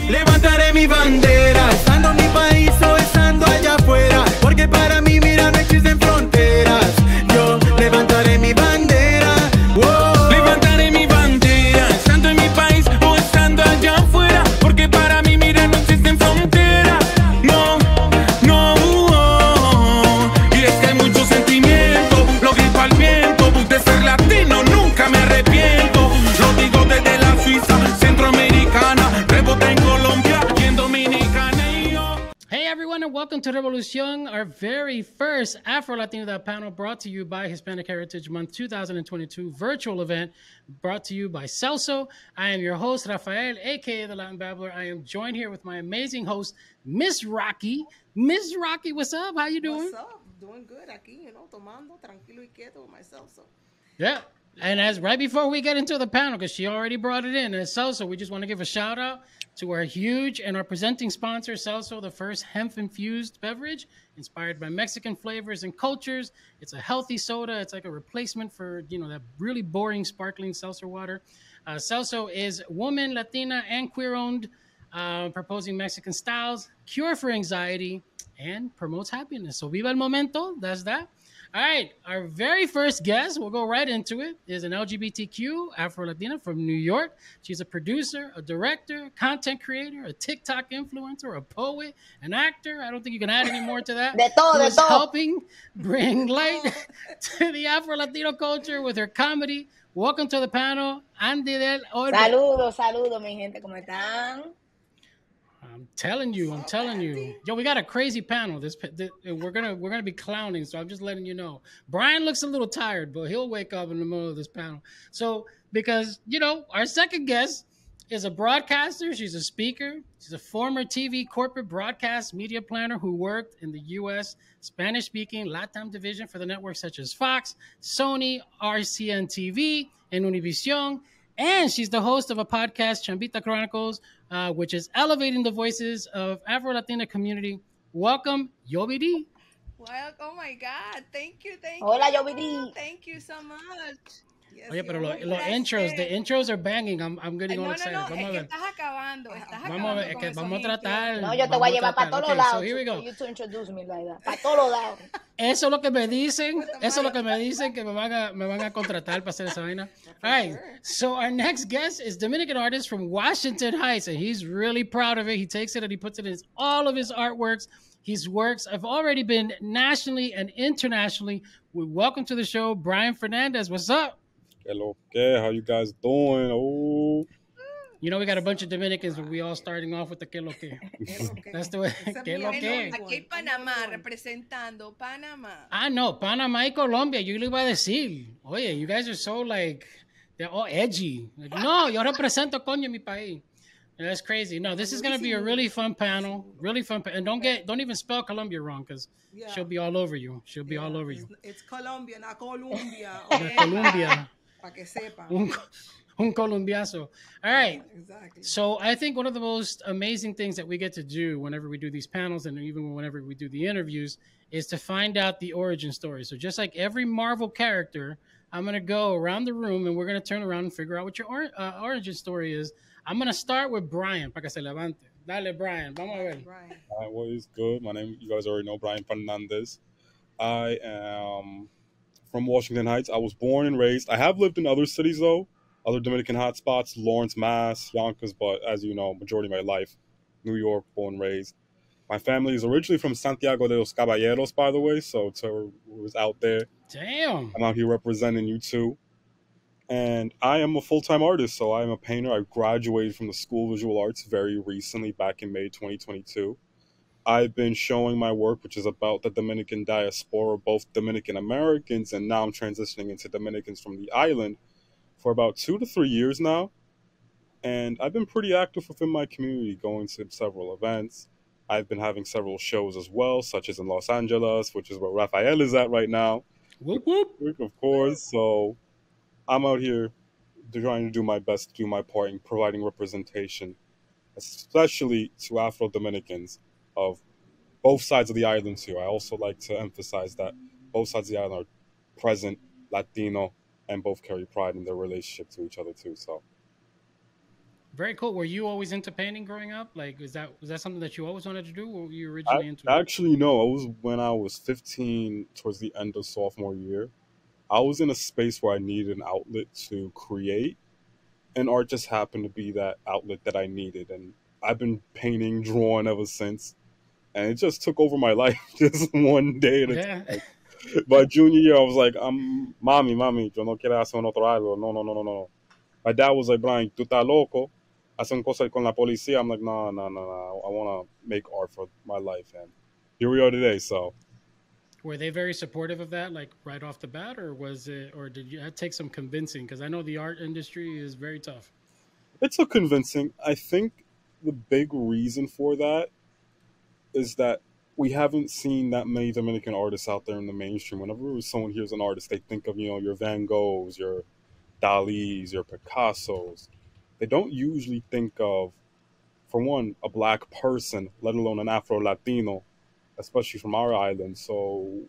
levantaré mi bandera, estando en mi país o estando allá afuera, porque para mí, mira, no existen fronteras. Yo levantaré mi bandera, wow. Levantaré mi bandera, estando en mi país o estando allá afuera, porque para mí, mira, no existen fronteras. No, no, y es que hay mucho sentimiento, lo grito al viento, de ser latino nunca me arrepiento. Lo digo desde la Suiza, centroamericana, rebota en Colombia y en Dominicana y yo. Hey everyone, and welcome to Revolucion, our very first Afro Latinidad panel brought to you by Hispanic Heritage Month 2022 virtual event brought to you by Celzo. I am your host, Rafael, aka the Latin Babbler. I am joined here with my amazing host, Miss Raqui. Miss Raqui, what's up? How you doing? What's up? Doing good aquí, you know, tomando tranquilo y quieto with myself. So. Yeah. And as right before we get into the panel, because she already brought it in, and Celso, we just want to give a shout out to our huge and our presenting sponsor, Celso, the first hemp-infused beverage inspired by Mexican flavors and cultures. It's a healthy soda. It's like a replacement for, you know, that really boring sparkling seltzer water. Celso is woman, Latina, and queer-owned, proposing Mexican styles, cure for anxiety, and promotes happiness. So viva el momento. That's that. All right, our very first guest, we'll go right into it, is an LGBTQ Afro-Latina from New York. She's a producer, a director, content creator, a TikTok influencer, a poet, an actor. I don't think you can add any more to that. De todo, Who is helping bring light to the Afro-Latino culture with her comedy. Welcome to the panel, Andee Del Orbe. Saludos, saludos, mi gente, ¿cómo están? I'm telling you. Yo, we got a crazy panel. We're gonna be clowning, so I'm just letting you know. Bryan looks a little tired, but he'll wake up in the middle of this panel. So, because, you know, our second guest is a broadcaster. She's a speaker. She's a former TV corporate broadcast media planner who worked in the U.S. Spanish-speaking LATAM division for the networks such as Fox, Sony, RCN TV, and Univision. And she's the host of a podcast, Chambita Chronicles, which is elevating the voices of Afro-Latina community. Welcome, Yovy D. Well, oh my God. Thank you. Hola, Yovy D. Thank you so much. Yes, Oye, pero los intros, the intros are banging. I'm getting all excited. No, vamos a ver. Estás acabando vamos a ver, es que vamos a tratar. No, yo te voy a llevar para todos lados. So here we go. You to introduce me like that. Para todos lados. Eso es lo que me dicen. Que me van a contratar para hacer esa vaina. All right. So our next guest is Dominican artist from Washington Heights, and he's really proud of it. He takes it and he puts it in all of his artworks. His works have already been nationally and internationally. We welcome to the show, Bryan Fernandez. What's up? Hello, how you guys doing? Oh, you know we got a bunch of Dominicans, but we all starting off with the que lo que. That's the way. Que lo que. Aquí Panamá representando Panamá. Ah, no, Panamá y Colombia. Yo le iba a decir, oye, you guys are so like, they're all edgy. Like, no, yo represento coño mi país. That's crazy. No, this is gonna be a really fun panel. And don't even spell Colombia wrong, because she'll be all over you. It's Colombia, not Colombia. Colombia. Para que sepa. Un colombiazo. All right. Exactly. So I think one of the most amazing things that we get to do whenever we do these panels and even whenever we do the interviews is to find out the origin story. So just like every Marvel character, I'm going to go around the room and we're going to turn around and figure out what your origin story is. I'm going to start with Bryan, para que se levante. Dale, Bryan. Vamos a ver. what is good? My name, you guys already know, Bryan Fernandez. I am from Washington Heights. I was born and raised. I have lived in other cities, though, other Dominican hotspots, Lawrence, Mass, Yonkers, but as you know, majority of my life, New York, born and raised. My family is originally from Santiago de los Caballeros, by the way, so to who was out there. Damn. I'm out here representing you too. And I am a full-time artist, so I am a painter. I graduated from the School of Visual Arts very recently, back in May 2022. I've been showing my work, which is about the Dominican diaspora, both Dominican Americans, and now I'm transitioning into Dominicans from the island, for about 2 to 3 years now. And I've been pretty active within my community, going to several events. I've been having several shows as well, such as in Los Angeles, which is where Rafael is at right now. Whoop, whoop. Of course. So I'm out here trying to do my best to do my part in providing representation, especially to Afro-Dominicans of both sides of the island too. I also like to emphasize that both sides of the island are present, Latino, and both carry pride in their relationship to each other too. So Very cool. Were you always into painting growing up? Like, was that something that you always wanted to do, or were you I originally into it? actually no. It was when I was 15, towards the end of sophomore year. I was in a space where I needed an outlet to create, and art just happened to be that outlet that I needed. And I've been painting, drawing ever since, and it just took over my life, just one day at a Yeah. time. By junior year, I was like, mami, yo no quiero hacer un otro algo. No, no, no, no, no. My dad was like, Brian, tú estás loco. Hacen cosas con la policía. I'm like, no, no, no, no. I want to make art for my life. And here we are today. So Were they very supportive of that, like right off the bat, or was it, or did you take some convincing? Because I know the art industry is very tough. it's a convincing. I think the big reason for that is that we haven't seen that many Dominican artists out there in the mainstream. Whenever someone hears an artist, they think of, your Van Goghs, your Dali's, your Picassos. They don't usually think of, for one, a black person, let alone an Afro Latino, especially from our island. So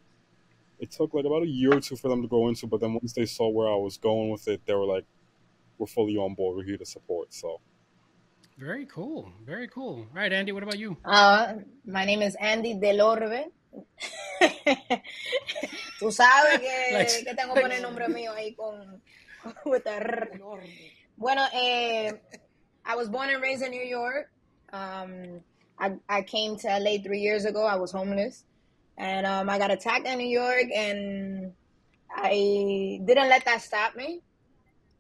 it took like about a year or two for them to grow into, but then once they saw where I was going with it, they were like, we're fully on board. We're here to support. So Very cool. Very cool. All right, Andy, what about you? My name is Andee Del Orbe. Tú sabes Like, que tengo que poner el nombre mío ahí with the R. Bueno, I was born and raised in New York. I came to LA 3 years ago. I was homeless. And I got attacked in New York, and I didn't let that stop me.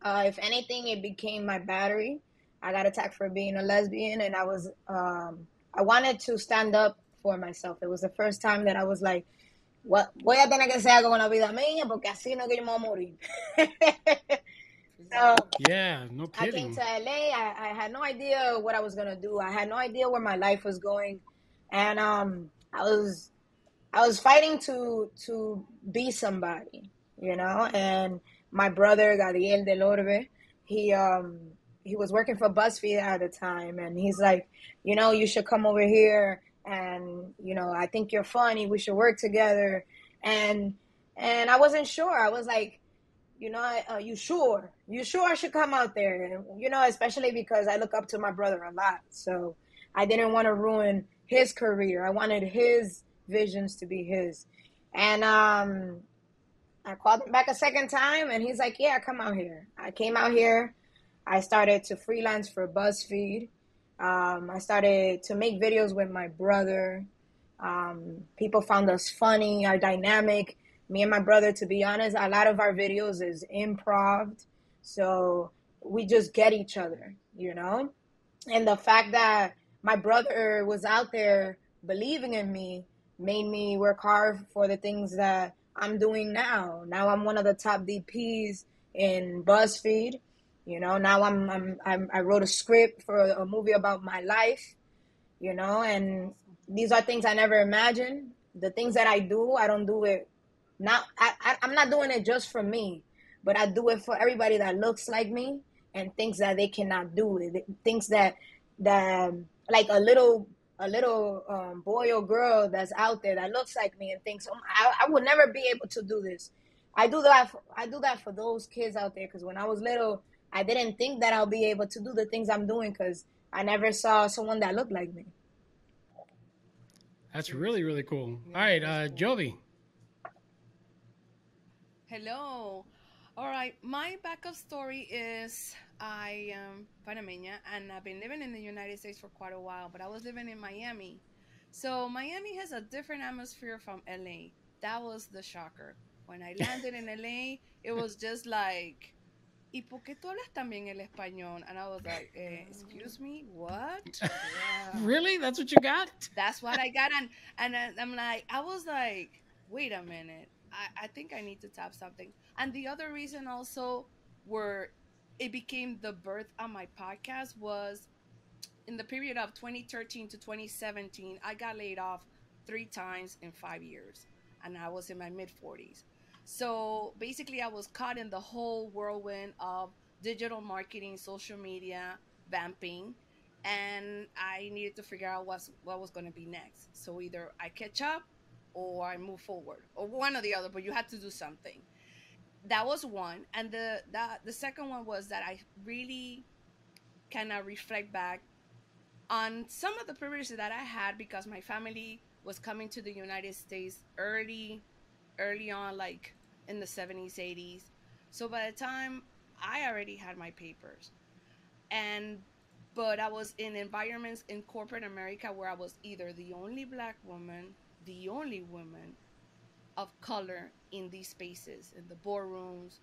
If anything, it became my battery. I got attacked for being a lesbian, and I wanted to stand up for myself. It was the first time that I was like, "What voy a tener que hacer algo con la vida mía, porque así no que yo me voy a morir." So yeah, no I came kidding. to LA. I had no idea what I was gonna do. I had no idea where my life was going, and I was fighting to be somebody, And my brother Andee Del Orbe, he was working for BuzzFeed at the time, and he's like, you should come over here, and I think you're funny. We should work together, and I wasn't sure. I was like, you sure? You sure I should come out there? And, especially because I look up to my brother a lot, so I didn't want to ruin his career. I wanted his visions to be his, and I called him back a second time, and he's like, yeah, come out here. I came out here. I started to freelance for BuzzFeed. I started to make videos with my brother. People found us funny, our dynamic. Me and my brother, to be honest, a lot of our videos is improv. So we just get each other, And the fact that my brother was out there believing in me made me work hard for the things that I'm doing now. Now I'm one of the top DPs in BuzzFeed. Now I wrote a script for a movie about my life, and these are things I never imagined. The things that I do, I don't do it now. I'm not doing it just for me, but I do it for everybody that looks like me and thinks that they cannot do it. Thinks that like a little boy or girl that's out there that looks like me and thinks, I would never be able to do this. I do that for those kids out there, because when I was little, I didn't think that I'll be able to do the things I'm doing because I never saw someone that looked like me. That's really, really cool. All right, Yovy. Hello. All right. My backup story is I am Panameña, and I've been living in the United States for quite a while, but I was living in Miami. So Miami has a different atmosphere from LA. That was the shocker. When I landed in LA, it was just like, ¿y por qué tú hablas también el español? And I was like, excuse me, what? Yeah. Really? That's what you got? That's what I got. And I was like, wait a minute. I think I need to tap something. And the other reason also where it became the birth of my podcast was in the period of 2013 to 2017, I got laid off 3 times in 5 years. And I was in my mid 40s. So basically, I was caught in the whole whirlwind of digital marketing, social media, vamping, and I needed to figure out what was going to be next. So either I catch up or I move forward, or one or the other. But you had to do something. That was one, and the second one was that I really kind of reflect back on some of the privileges that I had because my family was coming to the United States early on, like in the 70s, 80s. So by the time I already had my papers, and but I was in environments in corporate America where I was either the only black woman, the only woman of color in these spaces, in the boardrooms,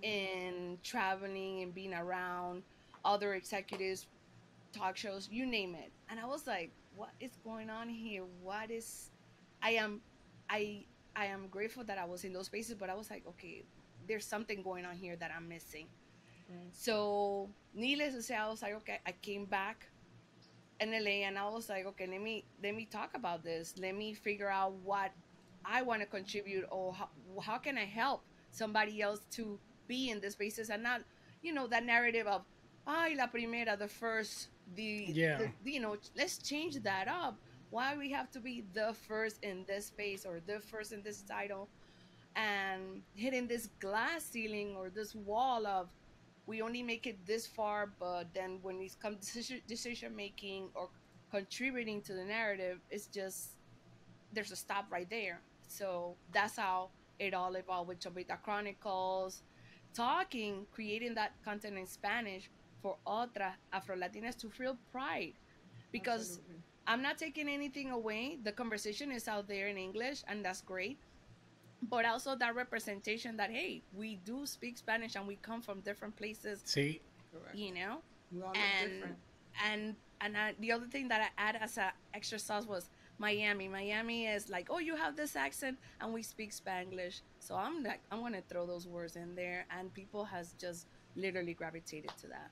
in traveling and being around other executives, talk shows, you name it. And I was like, what is going on here? What is I am I I am grateful that I was in those spaces, but I was like, okay, there's something going on here that I'm missing. So needless to say, I was like, okay, I came back in LA and I was like, okay, let me talk about this. Let me figure out what I want to contribute or how can I help somebody else to be in the spaces and not, that narrative of, ay, la primera, the first, let's change that up. Why we have to be the first in this space or the first in this title and hitting this glass ceiling or this wall of we only make it this far, but then when it comes to decision making or contributing to the narrative, it's just there's a stop right there. So that's how it all evolved with Chavita Chronicles, creating that content in Spanish for otras Afro Latinas to feel pride. Because Absolutely. I'm not taking anything away. The conversation is out there in English, and that's great. But also that representation that, hey, we do speak Spanish and we come from different places. See? You know? We all look different. And the other thing that I add as an extra sauce was Miami. Miami is like, oh, you have this accent and we speak Spanglish. So I'm going to throw those words in there, and people has just literally gravitated to that.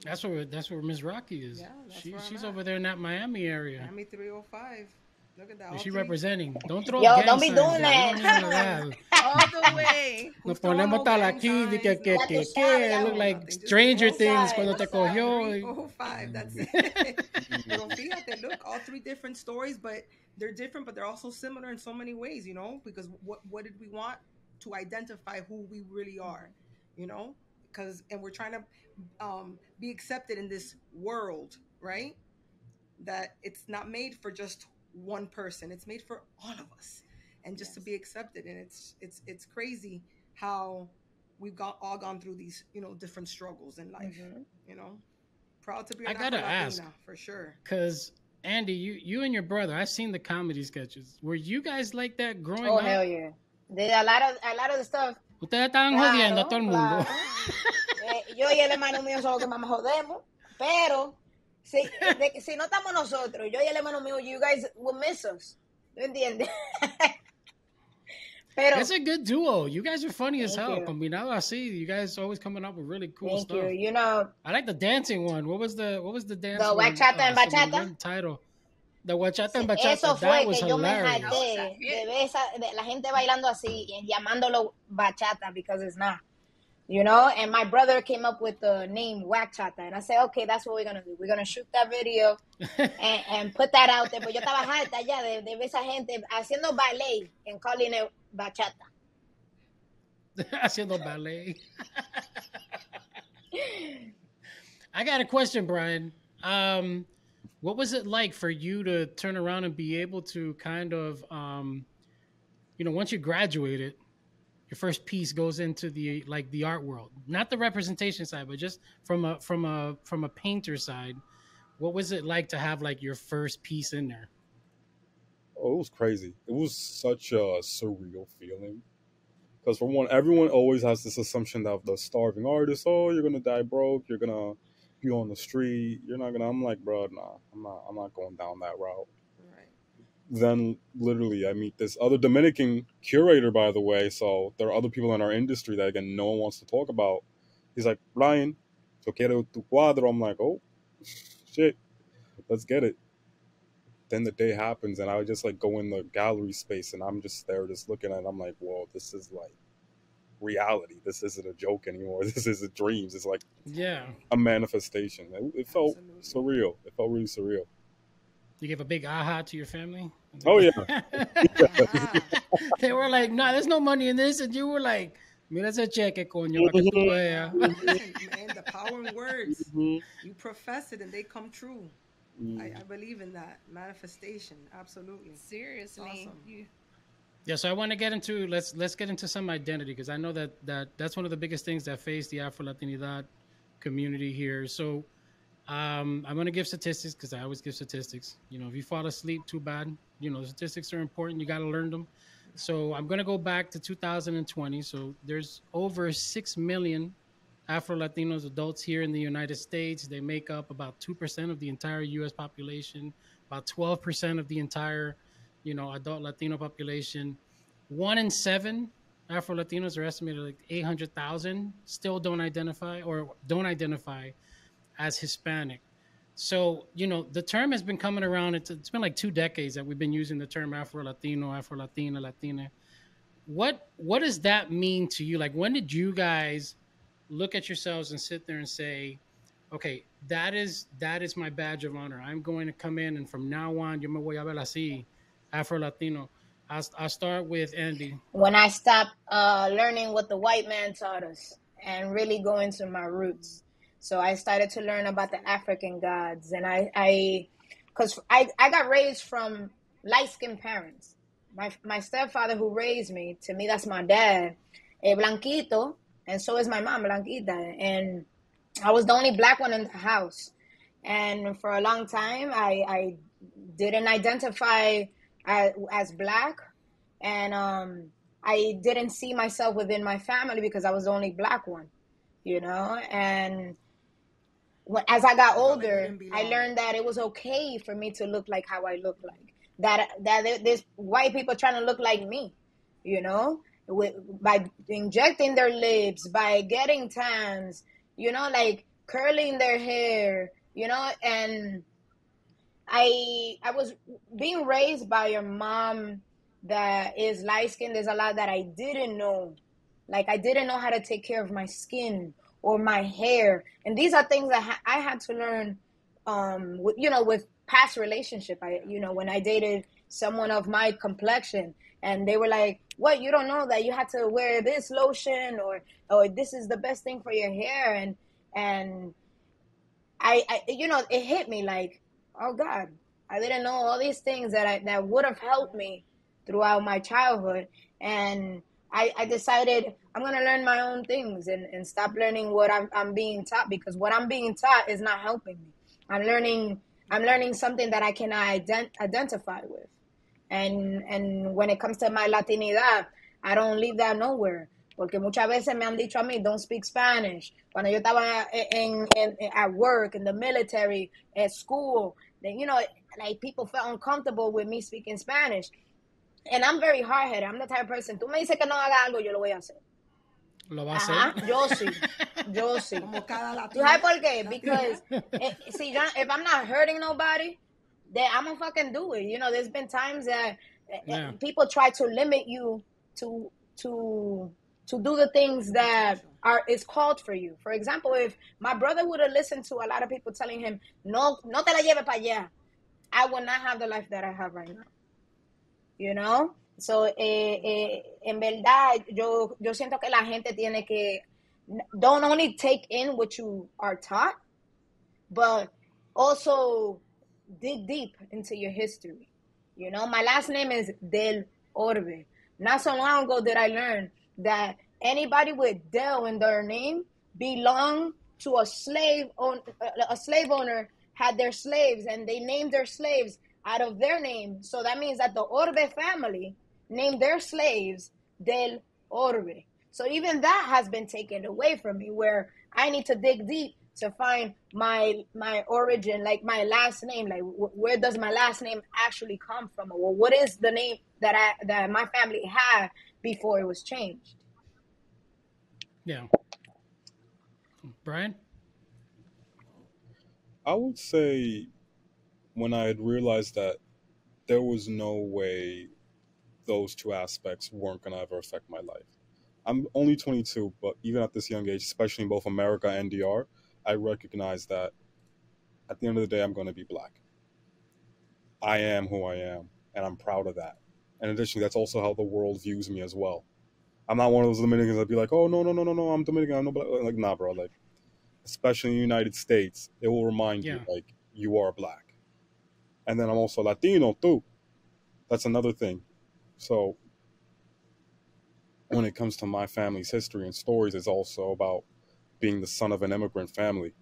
That's where Miss Raqui is. Yeah, she's over there in that Miami area. Miami 305. Look at that. Is she representing? Don't throw Yo, gang don't be signs, doing that. All the way. Nos ponemos tal aquí de que look like Stranger Things cuando te cogió. 305, that's it. Pero fíjate, look, all three different stories, but they're different, but they're also similar in so many ways, because what did we want? To identify who we really are, and we're trying to be accepted in this world, right? That it's not made for just one person, it's made for all of us, and just to be accepted. And it's crazy how we've all gone through these different struggles in life. Proud to be. I gotta ask for sure, because Andee, you and your brother, I've seen the comedy sketches. Were you guys like that growing up? Oh hell yeah! A lot of the stuff. Ustedes estaban jodiendo a todo el mundo. Yo y el hermano mío somos los que más jodemos, pero si no estamos nosotros, yo y el hermano mío, you guys will miss us. ¿No entiendes? Pero it's a good duo. You guys are funny as hell. Combinado así, you guys always coming up with really cool stuff. You. I like the dancing one. What was the dance? The bachata and bachata. Title. The bachata and bachata. Eso fue that was que yo me hilarious. harté de ver la gente bailando así y llamándolo bachata because it's not. And my brother came up with the name Wachata, and I said, okay, that's what we're gonna do. We're gonna shoot that video and put that out there. But yo estaba harta ya de ver esa gente haciendo ballet and calling it bachata. Haciendo ballet. I got a question, Bryan. What was it like for you to turn around and be able to kind of, once you graduated, your first piece goes into the art world, not the representation side, but just from a painter side. What was it like to have your first piece in there? Oh, it was crazy. It was such a surreal feeling. Because for one, everyone always has this assumption that the starving artist, oh, you're gonna die broke, you're gonna be on the street, you're not gonna. I'm like, bro, nah, I'm not going down that route. Then literally I meet this other Dominican curator, by the way. So there are other people in our industry that, again, no one wants to talk about. He's like, Bryan, yo quiero tu cuadro. I'm like, oh, shit, let's get it. Then the day happens and I would just go in the gallery space and I'm just there just looking at it. I'm like, whoa, this is reality. This isn't a joke anymore. This isn't dreams. It's a manifestation. It felt surreal. It felt really surreal. You gave a big aha to your family? Oh, yeah. They were like, nah, there's no money in this. And you were like, Mira ese cheque, coño, para que tú veas. Listen, man, the power in words. You profess it and they come true. I believe in that manifestation. Absolutely. Seriously. Awesome. Yeah, so I want to get into let's get into some identity because I know that's one of the biggest things that face the Afro Latinidad community here. So I'm going to give statistics because I always give statistics. You know, if you fall asleep, too bad. You know, statistics are important. You got to learn them. So I'm going to go back to 2020. So there's over 6 million Afro Latinos adults here in the United States. They make up about 2% of the entire U.S. population, about 12% of the entire, adult Latino population. 1 in 7 Afro Latinos are estimated like 800,000 still don't identify as Hispanic. So, the term has been coming around. It's been like 2 decades that we've been using the term Afro Latino, Afro Latina, Latina. What does that mean to you? Like, when did you guys look at yourselves and sit there and say, okay, that is my badge of honor. I'm going to come in and from now on, yo me voy a ver así, Afro Latino. I'll start with Andee. When I stopped learning what the white man taught us and really go into my roots. So I started to learn about the African gods. And because I got raised from light-skinned parents. My stepfather who raised me, to me, that's my dad, blanquito, and so is my mom, blanquita. And I was the only black one in the house. And for a long time, I didn't identify as black. And I didn't see myself within my family because I was the only black one, And as I got older, I learned that it was okay for me to look like how I look like. That there's white people trying to look like me, by injecting their lips, by getting tans, like curling their hair, and I was being raised by a mom that is light-skinned. There's a lot that I didn't know. Like, I didn't know how to take care of my skin or my hair. And these are things that I had to learn, with past relationship. When I dated someone of my complexion, and they were like, what, you don't know that you had to wear this lotion or this is the best thing for your hair. And I it hit me like, oh God, I didn't know all these things that would have helped me throughout my childhood. And I decided I'm going to learn my own things and stop learning what I'm being taught, because what I'm being taught is not helping me. I'm learning something that I can identify with. And when it comes to my Latinidad, I don't leave that nowhere. Porque muchas veces me han dicho a mí, don't speak Spanish. Cuando yo estaba at work, in the military, at school, then, like people felt uncomfortable with me speaking Spanish. And I'm very hard-headed. I'm the type of person, tú me dices que no haga algo, yo lo voy a hacer. Lo va a hacer. Yo sí. Como cada latino. ¿Tú sabes por qué? Because if I'm not hurting nobody, then I'm gonna fucking do it. There's been times that people try to limit you to do the things that is called for you. For example, if my brother would have listened to a lot of people telling him, no te la lleve para allá, I would not have the life that I have right now. So, en verdad, yo siento que la gente tiene que don't only take in what you are taught, but also dig deep into your history. My last name is Del Orbe. Not so long ago did I learn that anybody with Del in their name belonged to a slave owner had their slaves, and they named their slaves out of their name. So that means that the Orbe family named their slaves Del Orbe. So even that has been taken away from me, where I need to dig deep to find my origin, like my last name, like where does my last name actually come from? Or what is the name that my family had before it was changed? Yeah. Bryan? I would say when I had realized that there was no way those two aspects weren't going to ever affect my life. I'm only 22, but even at this young age, especially in both America and DR, I recognize that at the end of the day, I'm going to be black. I am who I am, and I'm proud of that. And additionally, that's also how the world views me as well. I'm not one of those Dominicans that be like, oh, no, no, no, no, no, I'm Dominican. I'm no black. Like, nah, bro. Like, especially in the United States, it will remind you, Yeah. like, you are black. And then I'm also Latino, too. That's another thing. So when it comes to my family's history and stories, it's also about being the son of an immigrant family,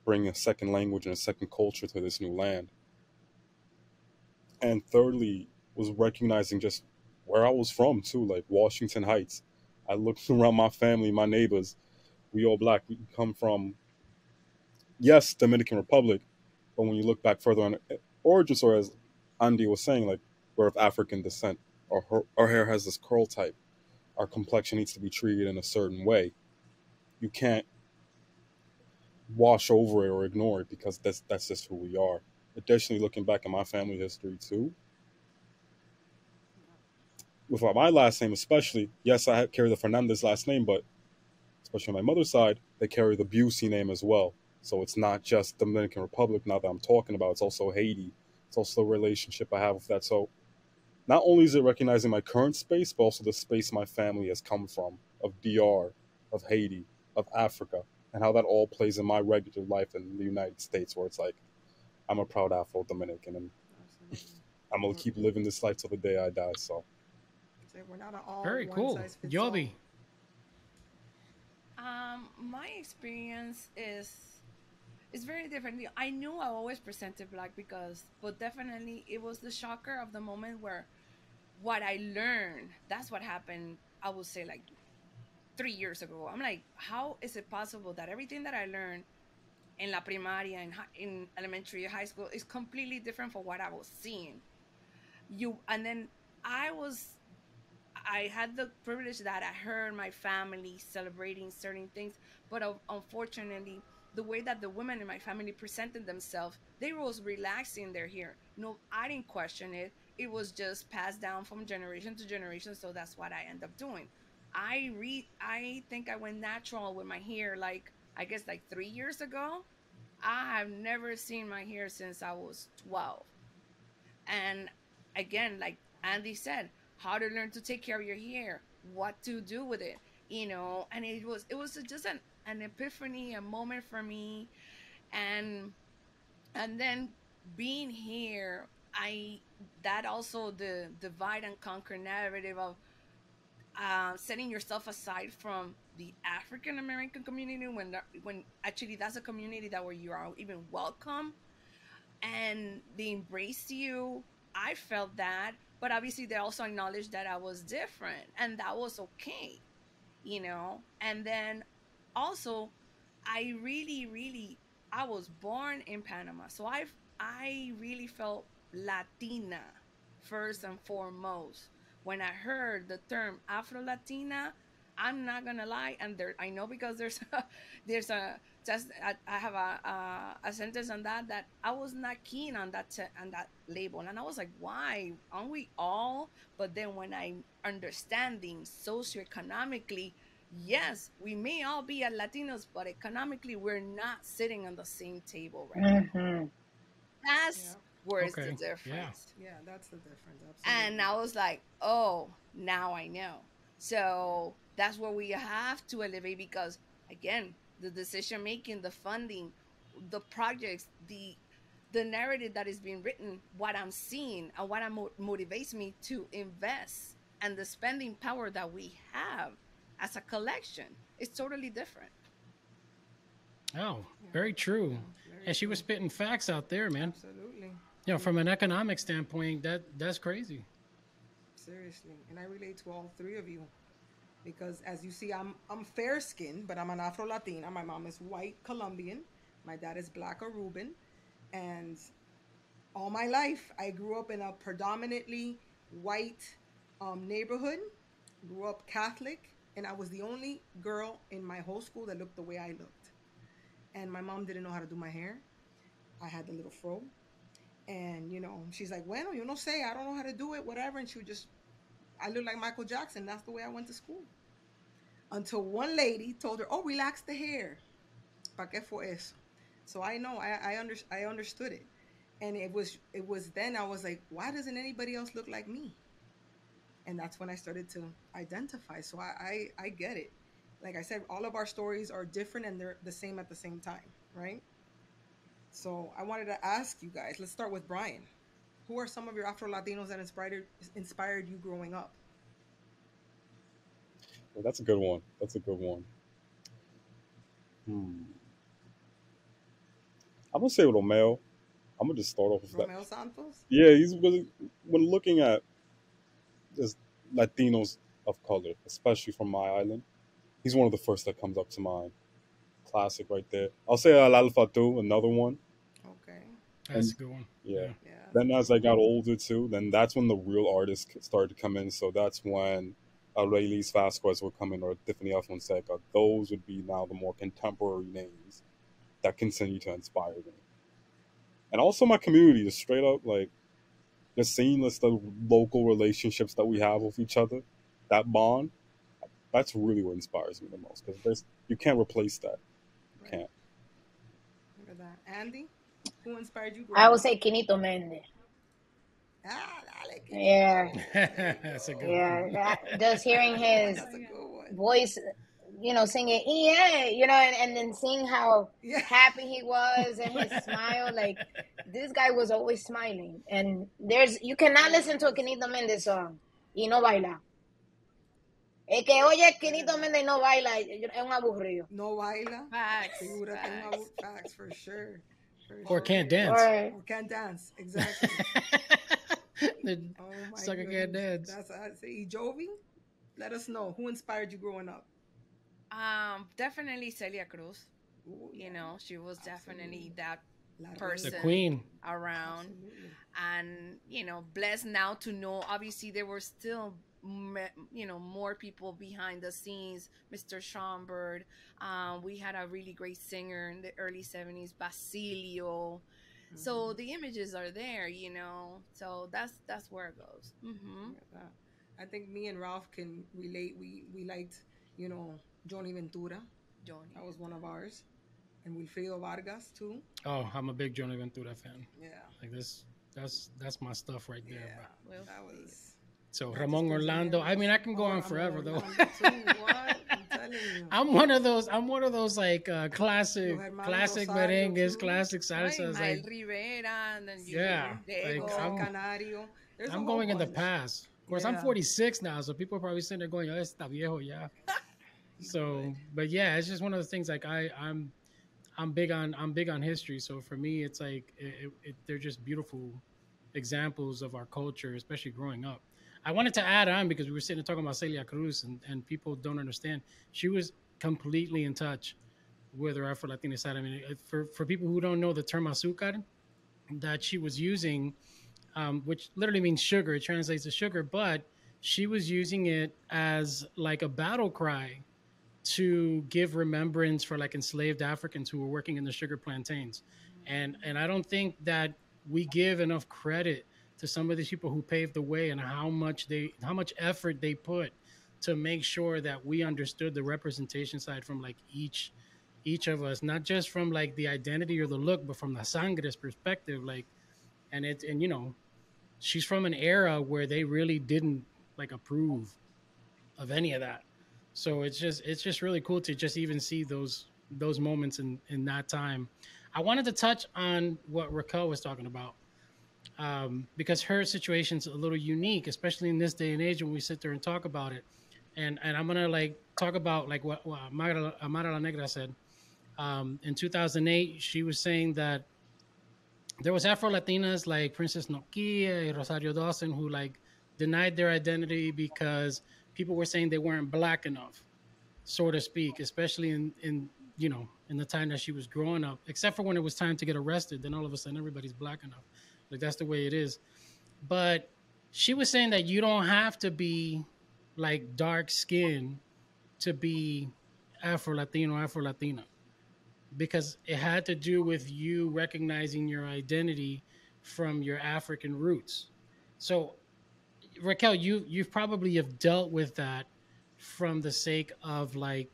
bringing a second language and a second culture to this new land. And thirdly, was recognizing just where I was from, too, like Washington Heights. I looked around my family, my neighbors, we all black. We come from, yes, Dominican Republic, but when you look back further on origin story, as Andy was saying, like, we're of African descent. Our hair has this curl type. Our complexion needs to be treated in a certain way. You can't wash over it or ignore it because that's just who we are. Additionally, looking back at my family history too, with my last name especially, yes, I carry the Fernandez last name, but especially on my mother's side, they carry the Busey name as well. So it's not just Dominican Republic now that I'm talking about, it's also Haiti. It's also the relationship I have with that. So not only is it recognizing my current space, but also the space my family has come from, of DR, of Haiti, of Africa, and how that all plays in my regular life in the United States, where it's like, I'm a proud Afro Dominican, and Absolutely. I'm gonna We're, keep living this life till the day I die. So, so we're not an all Very one cool. size fits all. Yobi. My experience is very different. I knew I always presented black because, but definitely it was the shocker of the moment where what I learned, that's what happened. I would say like 3 years ago. I'm like, how is it possible that everything that I learned in la primaria, in elementary, high school, is completely different from what I was seeing? And then I was I had the privilege that I heard my family celebrating certain things, but unfortunately, the way that the women in my family presented themselves, they was relaxing their hair. No, I didn't question it. It was just passed down from generation to generation, so that's what I end up doing. I think I went natural with my hair, like I guess like 3 years ago. I have never seen my hair since I was 12. And again, like Andy said, how to learn to take care of your hair, what to do with it, and it was just an epiphany, a moment for me. And and then being here, I that also the divide and conquer narrative of setting yourself aside from the African American community, when actually that's a community that where you are even welcome and they embraced you. I felt that, but obviously they also acknowledged that I was different, and that was okay. And then also, I really, really, I was born in Panama, so I really felt Latina first and foremost. When I heard the term Afro Latina, I'm not gonna lie, and I know because there's there's a just I have a sentence on that I was not keen on on that label, and I was like, why aren't we all? But then when I understanding socioeconomically, yes, we may all be Latinos, but economically we're not sitting on the same table right now. Mm-hmm. That's Yeah. where is the Okay. Yeah. difference. Yeah, that's the difference. And Absolutely. I was like, oh, now I know. So that's where we have to elevate, because again, the decision making, the funding, the projects, the narrative that is being written, what I'm seeing and what motivates me to invest, and the spending power that we have as a collection is totally different. Oh, Yeah. very true. Yeah. Very And she was true. spitting facts out there, man. Absolutely. From an economic standpoint, that's crazy. Seriously. And I relate to all three of you because as you see, I'm fair skinned, but I'm an Afro Latina. My mom is white Colombian. My dad is black Aruban. And all my life I grew up in a predominantly white neighborhood, grew up Catholic, and I was the only girl in my whole school that looked the way I looked. And my mom didn't know how to do my hair. I had the little fro. And, she's like, bueno, you know, say, I don't know how to do it, whatever. And she would just, I look like Michael Jackson. That's the way I went to school. Until one lady told her, oh, relax the hair. ¿Para qué fue eso? So I know, I understood it. And it was then I was like, why doesn't anybody else look like me? And that's when I started to identify. So I get it. Like I said, all of our stories are different and they're the same at the same time, right? So I wanted to ask you guys. Let's start with Bryan. Who are some of your Afro Latinos that inspired you growing up? Well, that's a good one. That's a good one. Hmm. I'm gonna say Romeo. I'm gonna just start off with that. Romeo Santos? Yeah, he's really when looking at this Latinos of color, especially from my island, he's one of the first that comes up to mind. Classic right there. I'll say Al Alfa too, another one. Okay. That's And a good one. yeah. Yeah. Then as I got older too, then that's when the real artists started to come in. So that's when Aurelius Vasquez would come in or Tiffany Fonseca. Those would be now the more contemporary names that continue to inspire me. And also my community, just straight up like just seeing the local relationships that we have with each other, that bond, that's really what inspires me the most because you can't replace that. You Right. can't. Look at that. Andy, who inspired you growing I would up? say Quinito Mendez. Ah, dale, Yeah, Quinito. That's a good yeah. one. Just hearing his That's a good one. voice, singing, yeah, and then seeing how Yeah. happy he was and his smile, like this guy was always smiling. And you cannot listen to a Quinito Mendez song y no baila. El que oye Quinito Mendez y no baila es un aburrido. No baila. Facts. Figúrate Facts. facts for sure. For Or sure. can't dance. Or Or can't dance. Exactly. The Oh my sucker goodness. can't dance. That's I say. Yovy, let us know who inspired you growing up. Definitely Celia Cruz. Ooh, You know, she was definitely Absolutely. that La The person queen. around. Absolutely. And blessed now to know obviously there were still more people behind the scenes. Mr. Schomburg, we had a really great singer in the early 70s, Basilio. So the images are there, so that's where it goes. Look at that. I think me and Ralph can relate. We liked, Johnny Ventura. Johnny. That was one of ours. And Wilfredo Vargas too. Oh, I'm a big Johnny Ventura fan. Yeah. Like this, that's my stuff right there. Yeah. Bro. Well, That was So that Ramon just brings Orlando. I mean, I can go on Ramon forever though. Orlando too. What? I'm telling you. I'm one of those like classic Los hermanos classic Rosario, merengues, too. classic Right, salsas. Mael Like Rivera, and then Yeah, Diego. like, El I'm Canario. There's a I'm whole going in the bunch. past. Of course, I'm Yeah. 46 now, so people are probably sitting there going, "Oh, está viejo, yeah." So, but yeah, it's just one of the things. Like I'm big on history. So for me, it's like they're just beautiful examples of our culture, especially growing up. I wanted to add on because we were sitting and talking about Celia Cruz, and people don't understand. She was completely in touch with her Afro Latina side. I mean, for people who don't know the term azúcar that she was using, which literally means sugar, it translates to sugar, but she was using it as like a battle cry to give remembrance for like enslaved Africans who were working in the sugar plantains. And I don't think that we give enough credit to some of these people who paved the way and how much effort they put to make sure that we understood the representation side from like each of us, not just from like the identity or the look, but from the sangre's perspective. Like, and she's from an era where they really didn't like approve of any of that. So it's just really cool to just even see those moments in that time. I wanted to touch on what Raquel was talking about, because her situation's a little unique, especially in this day and age when we sit there and talk about it. And I'm gonna like talk about like what Amara La Negra said. In 2008, she was saying that there was Afro Latinas like Princess Nokia and Rosario Dawson who like denied their identity because people were saying they weren't black enough, so to speak, especially in the time that she was growing up, except for when it was time to get arrested. Then all of a sudden everybody's black enough. Like that's the way it is. But she was saying that you don't have to be like dark skin to be Afro Latino, Afro Latina, because it had to do with you recognizing your identity from your African roots. So Raquel, you've probably have dealt with that from the sake of like,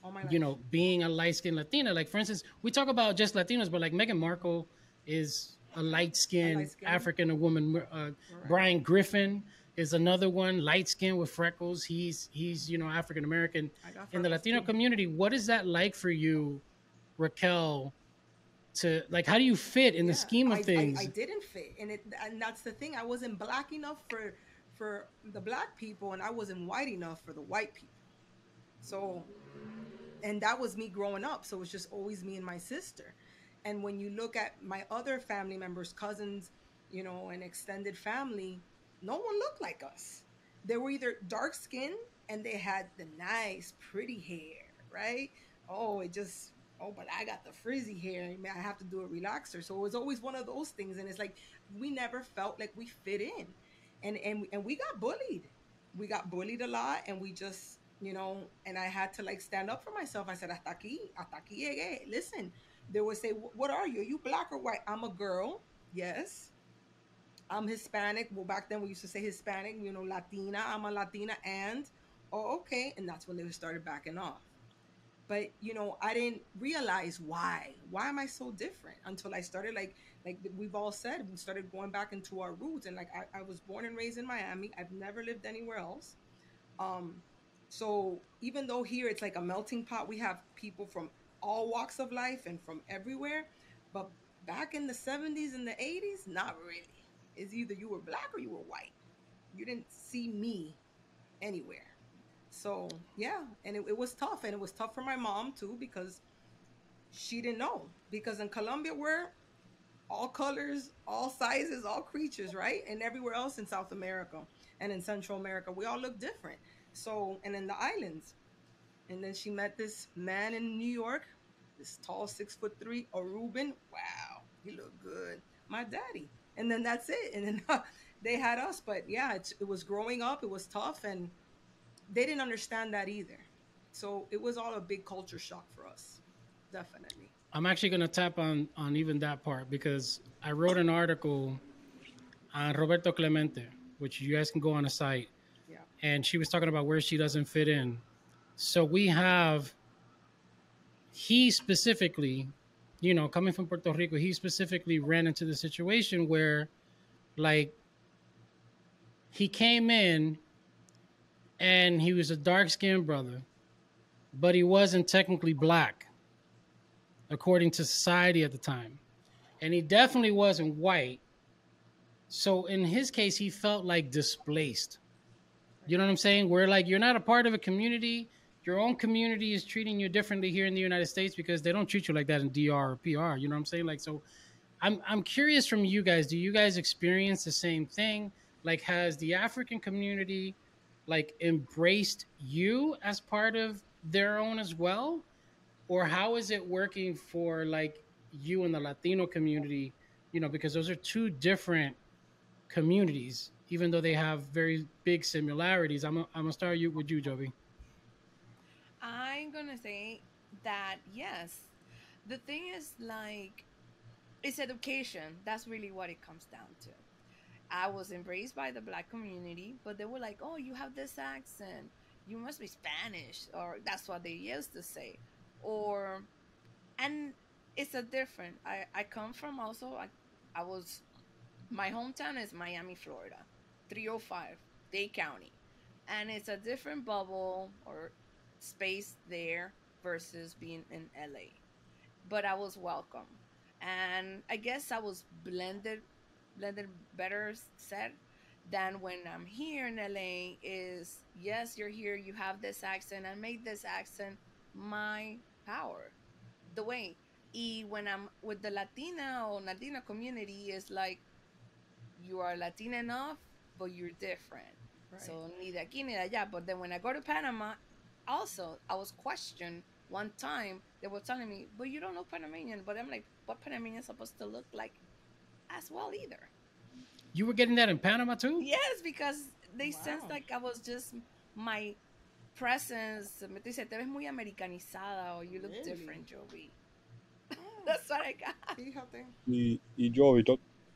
All my life. being a light-skinned Latina. Like for instance, we talk about just Latinos, but like Meghan Markle is a light-skinned light-skinned. African woman. Right. Brian Griffin is another one, light skin with freckles. He's African American. I got In the freckles Latino too. community, what is that like for you, Raquel? To like, how do you fit in the Yeah, scheme of I things? didn't fit, and that's the thing. I wasn't black enough for the black people, and I wasn't white enough for the white people. So, and that was me growing up. So it's just always me and my sister. And when you look at my other family members, cousins, and extended family, no one looked like us. They were either dark skinned and they had the nice, pretty hair, right? Oh, but I got the frizzy hair. I have to do a relaxer. So it was always one of those things. And it's like, we never felt like we fit in. And we got bullied. We got bullied a lot, and we just, and I had to like stand up for myself. I said, hasta aquí llegué. Listen, they would say, what are you? Are you black or white? I'm a girl. Yes. I'm Hispanic. Well, back then we used to say Hispanic, Latina. I'm a Latina. And, oh, okay. And that's when they started backing off. But I didn't realize why. Why am I so different? Until I started like we've all said, we started going back into our roots. And like I was born and raised in Miami. I've never lived anywhere else. Um, so even though here it's like a melting pot, we have people from all walks of life and from everywhere. But back in the 70s and the 80s, not really. It's either you were black or you were white. You didn't see me anywhere. So yeah, and it was tough. And it was tough for my mom too, because she didn't know. Because in Colombia, we're all colors, all sizes, all creatures, right? And everywhere else in South America and in Central America, we all look different. So, and in the islands. And then she met this man in New York, this tall 6'3", a Reuben. Wow, he looked good. My daddy. And then that's it. And then they had us. But yeah, it was growing up. It was tough. And they didn't understand that either. So it was all a big culture shock for us. Definitely. I'm actually going to tap on even that part because I wrote an article on Roberto Clemente, which you guys can go on a site, Yeah. and she was talking about where she doesn't fit in. So we have he specifically, coming from Puerto Rico, he specifically ran into the situation where, like, he came in and he was a dark skinned brother, but he wasn't technically black according to society at the time. And he definitely wasn't white. So in his case, he felt like displaced. You know what I'm saying? Where like you're not a part of a community. Your own community is treating you differently here in the United States because they don't treat you like that in DR or PR. You know what I'm saying? Like, so I'm curious from you guys, do you guys experience the same thing? Like, has the African community like embraced you as part of their own as well? Or how is it working for like you and the Latino community? Because those are two different communities, even though they have very big similarities. I'm gonna start with you, Jovi. I'm gonna say that yes. The thing is, like, it's education. That's really what it comes down to. I was embraced by the black community, but they were like, "Oh, you have this accent. You must be Spanish," or that's what they used to say. Or, and it's a different. I come from also. I was my hometown is Miami, Florida, 305 Dade County, and it's a different bubble or space there versus being in LA. But I was welcome, and I guess I was blended better said than when I'm here in LA. Is yes, you're here, you have this accent, and make this accent my power. The way. Y when I'm with the Latina or Latina community, is like you are Latina enough, but you're different. Right. So ni de aquí ni de allá. But then when I go to Panama, also I was questioned one time. They were telling me, "But you don't look Panamanian." But I'm like, "What Panamanian is supposed to look like as well either?" You were getting that in Panama too? Yes, because they sensed Wow. like I was just my presence. Me dice, "Te ves muy americanizada," or "You look Really? different, Joey." Oh, That's what I got. fíjate. Joey,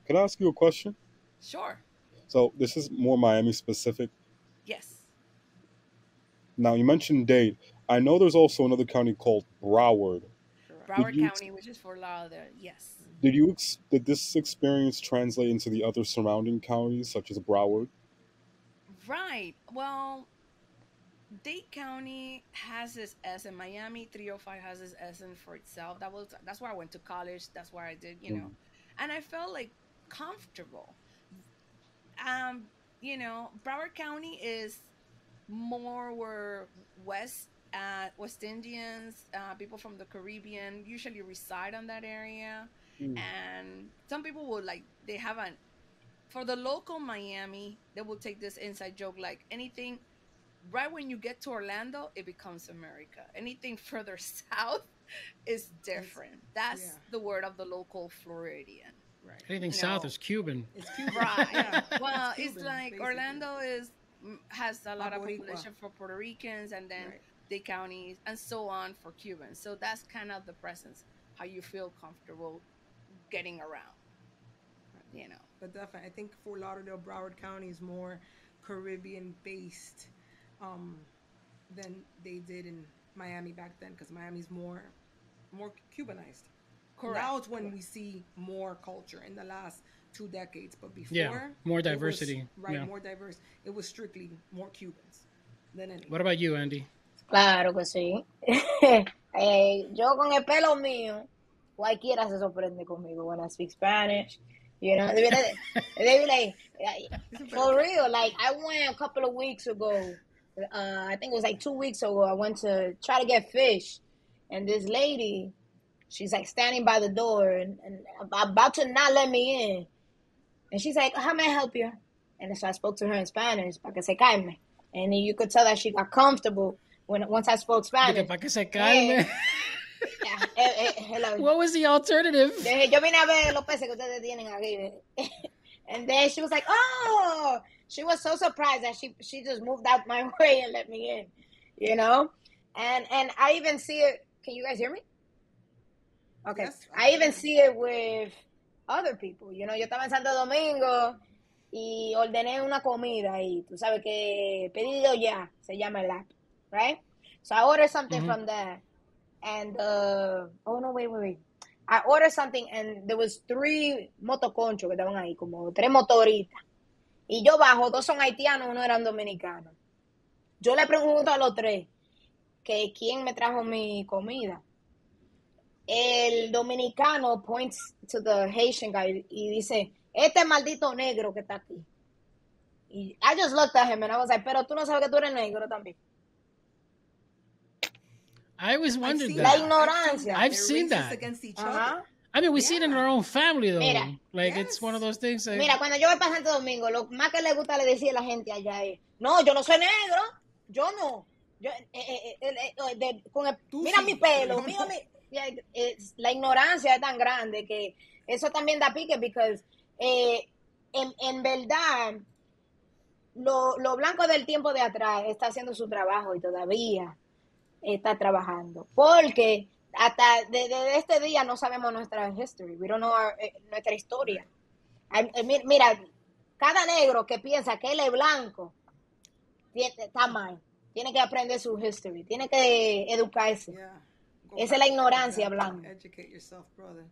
can I ask you a question? Sure. So this is more Miami specific. Yes. Now you mentioned Dade. I know there's also another county called Broward. Correct. Did Broward you County, which is Fort Lauderdale. Yes. did this experience translate into the other surrounding counties such as Broward? Right. Well, Dade County has this essence. Miami 305 has this essence for itself. That's where I went to college. That's where I did, and I felt like comfortable. Um, Broward County is more where West Indians, people from the Caribbean usually reside on that area, Mm. and some people will like they have an for the local Miami, they will take this inside joke like anything right when you get to Orlando, it becomes America. Anything further south is different. That's the word of the local Floridian. Right. Anything south is Cuban. It's Cuban. Right. Yeah. Well, Cuban, it's like basically. Orlando has a lot of Boricua. population for Puerto Ricans, and then Right. Dade County, and so on for Cubans. So that's kind of the presence, how you feel comfortable getting around. But definitely, I think Fort Lauderdale, Broward County is more Caribbean based than they did in Miami back then, because Miami's more Cubanized. Correct. Now it's when we see more culture in the last 2 decades, but before, more it was- diversity. more diverse. It was strictly more Cubans than anything. What about you, Andy? Claro que sí. Yo con el pelo mío, cualquiera se sorprende conmigo when I speak Spanish. They be like, for real. Like, I went a couple of weeks ago. I think it was like 2 weeks ago. I went to try to get fish, and this lady, she's like standing by the door and about to not let me in. And she's like, "How may I help you?" And so I spoke to her in Spanish, para que se calme. And you could tell that she got comfortable once I spoke Spanish. Para que se calme. Hello. What was the alternative? Yo vine a ver los peces que ustedes tienen aquí. And then she was like, "Oh," she was so surprised that she just moved out my way and let me in, And I even see it. Can you guys hear me? Okay. Yes. I even see it with other people. Yo estaba en Santo Domingo y ordené una comida y tú sabes que pedido ya se llama el app, right? So I ordered something from there, and oh no, wait. I ordered something and there was 3 motoconchos que estaban ahí, como 3 motoritas. Y yo bajo, 2 son haitianos, 1 eran dominicanos. Yo le pregunto a los 3 que quién me trajo mi comida. El dominicano points to the Haitian guy y dice, este maldito negro que está aquí. Y I just looked at him and I was like, pero tú no sabes que tú eres negro también. I always wondered La that. ignorancia. I've They're seen racist that. against each Ajá. other. I mean, we see it in our own family, though. Mira. Like, it's one of those things. Like, Mira, cuando yo voy para Santo Domingo, lo más que le gusta le decir a la gente allá es, no, yo no soy negro, yo no. Yo, mira sí, mi pelo, yo mira no. la ignorancia es tan grande que eso también da pique, porque en verdad lo blanco del tiempo de atrás está haciendo su trabajo y todavía está trabajando, porque hasta desde este día no sabemos nuestra history, we don't know nuestra historia. Mira, cada negro que piensa que él es blanco está mal, tiene que aprender su history, tiene que educarse. Yeah. Go Esa es back. la ignorancia Exactly. hablando. Educate yourself, brother.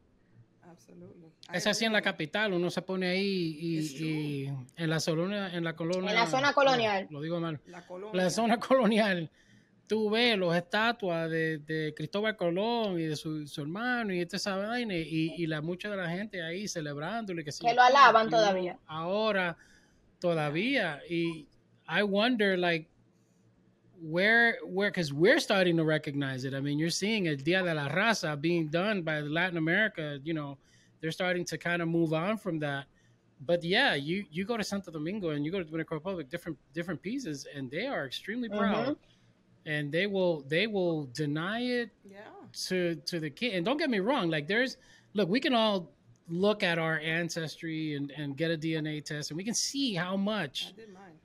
Absolutely. es así en la capital, uno se pone ahí y en la zona, En la zona colonial. Lo digo mal. La colonia. La zona colonial, tú ves las estatuas de Cristóbal Colón y de su hermano y esa vaina y mucha de la gente ahí celebrándole que Que lo alaban y todavía. Ahora todavía. Y I wonder, like, where, because we're starting to recognize it. I mean, you're seeing el Día de la Raza being done by Latin America. They're starting to kind of move on from that. But yeah, you go to Santo Domingo and you go to Dominican Republic, different pieces, and they are extremely proud. And they will deny it to the kid. And don't get me wrong, like look, we can all look at our ancestry and get a DNA test, and we can see how much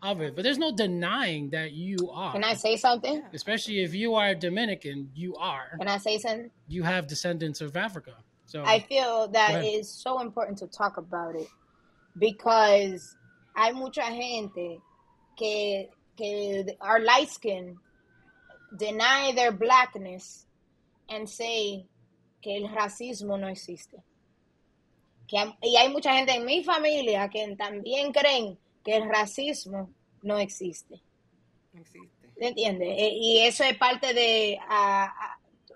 of it. But there's no denying that you are. Can I say something? Especially if you are Dominican, you are. Can I say something? You have descendants of Africa. So I feel that it is so important to talk about it, because hay mucha gente que are light skin deny their blackness and say que el racismo no existe. Y hay mucha gente en mi familia que también creen que el racismo no existe. No existe. ¿Te entiendes? Y eso es parte de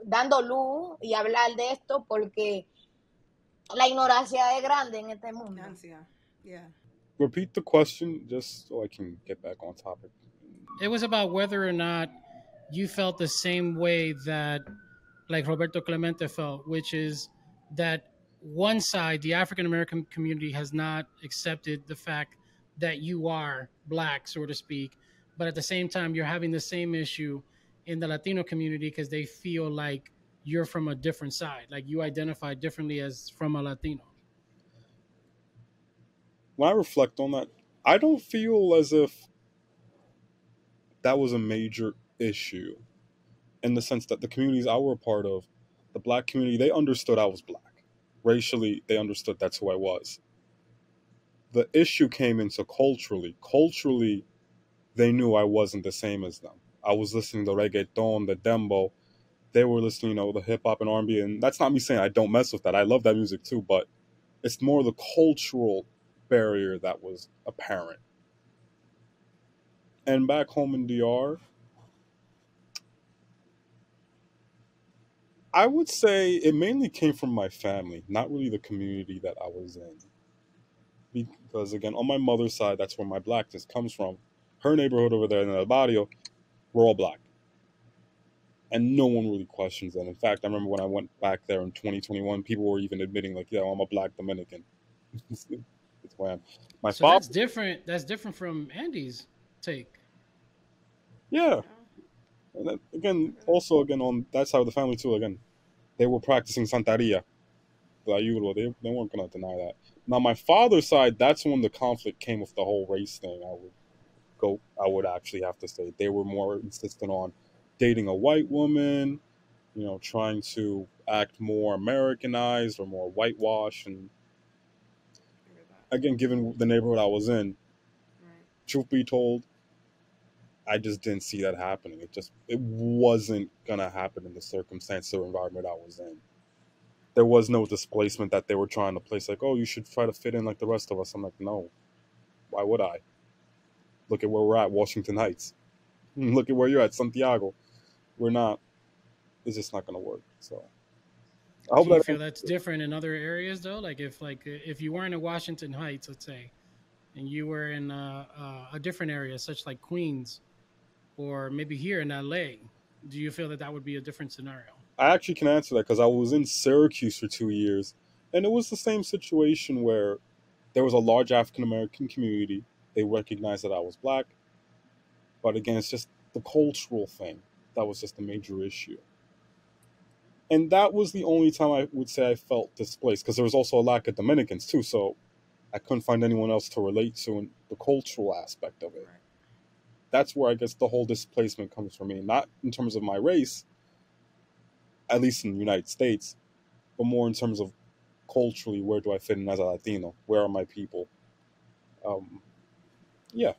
dando luz y hablar de esto porque la ignorancia es grande en este mundo. Ansia. Yeah. Repeat the question just so I can get back on topic. It was about whether or not you felt the same way that like Roberto Clemente felt, which is that one side, the African American community, has not accepted the fact that you are black, so to speak, but at the same time, you're having the same issue in the Latino community because they feel like you're from a different side, like you identify differently as from a Latino. When I reflect on that, I don't feel as if that was a major issue in the sense that the communities I were a part of, the black community, they understood I was black. Racially, they understood that's who I was. The issue came into culturally. Culturally, they knew I wasn't the same as them. I was listening to reggaeton, the dembo. They were listening, the hip hop and R&B, and that's not me saying I don't mess with that. I love that music too, but it's more the cultural barrier that was apparent. And back home in DR, I would say it mainly came from my family, not really the community that I was in. Because again, on my mother's side, that's where my blackness comes from. Her neighborhood over there in El Barrio, we're all black. And no one really questions that. In fact, I remember when I went back there in 2021, people were even admitting, like, yeah, I'm a black Dominican. It's wham. My So father, that's different. That's different from Andy's take. yeah. And then, again, also, again, on that side of the family, too, again, they were practicing Santeria. They weren't going to deny that. Now, my father's side, that's when the conflict came with the whole race thing. I would actually have to say they were more insistent on dating a white woman, trying to act more Americanized or more whitewashed. And again, given the neighborhood I was in, Right. truth be told, I just didn't see that happening. It wasn't gonna happen in the circumstance or environment I was in. There was no displacement that they were trying to place, like, oh, you should try to fit in like the rest of us. I'm like, no, why would I? Look at where we're at, Washington Heights. Look at where you're at, Santiago. We're not. It's just not gonna work. So I hope Do you that. feel that's different in other areas though? Like if you weren't in Washington Heights, let's say, and you were in a different area, such like Queens, or maybe here in LA, do you feel that that would be a different scenario? I actually can answer that because I was in Syracuse for 2 years, and it was the same situation where there was a large African American community. They recognized that I was black, but again, it's just the cultural thing that was just a major issue. And that was the only time I would say I felt displaced, because there was also a lack of Dominicans too, so I couldn't find anyone else to relate to in the cultural aspect of it. Right. That's where I guess the whole displacement comes from me, not in terms of my race, at least in the United States, but more in terms of culturally, where do I fit in as a Latino? Where are my people? Yeah.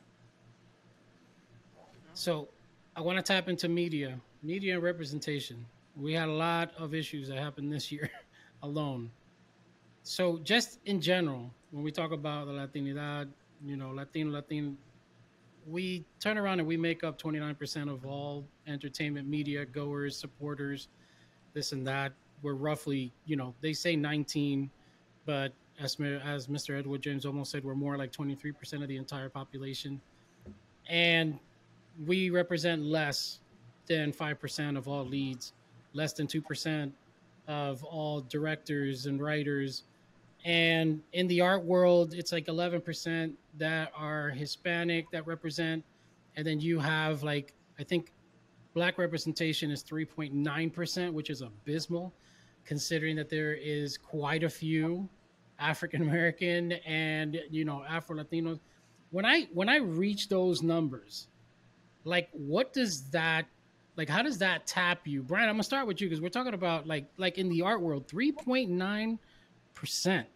So I want to tap into media and representation. We had a lot of issues that happened this year alone. So just in general, when we talk about the Latinidad, Latino, we turn around and we make up 29% of all entertainment media goers, supporters, this and that. We're roughly, they say 19, but as Mr. Edward James almost said, we're more like 23% of the entire population. And we represent less than 5% of all leads, less than 2% of all directors and writers. And in the art world, it's like 11% that are Hispanic that represent. And then you have I think black representation is 3.9%, which is abysmal, considering that there is quite a few African American and Afro Latinos. When I reach those numbers, what does that how does that tap you, Bryan? I'm gonna start with you because we're talking about like in the art world, 3.9%.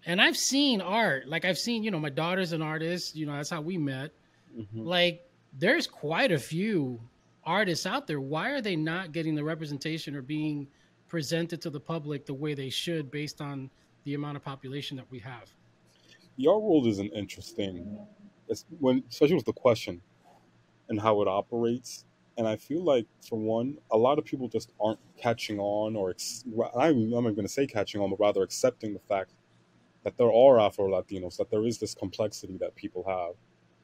And I've seen art, I've seen my daughter's an artist, that's how we met. Mm-hmm. There's quite a few artists out there. Why are they not getting the representation or being presented to the public the way they should based on the amount of population that we have? The art world is an interesting it's when, especially with the question and how it operates. And I feel like, for one, a lot of people just aren't catching on, or I'm not going to say catching on, but rather accepting the fact that there are Afro Latinos, that there is this complexity that people have,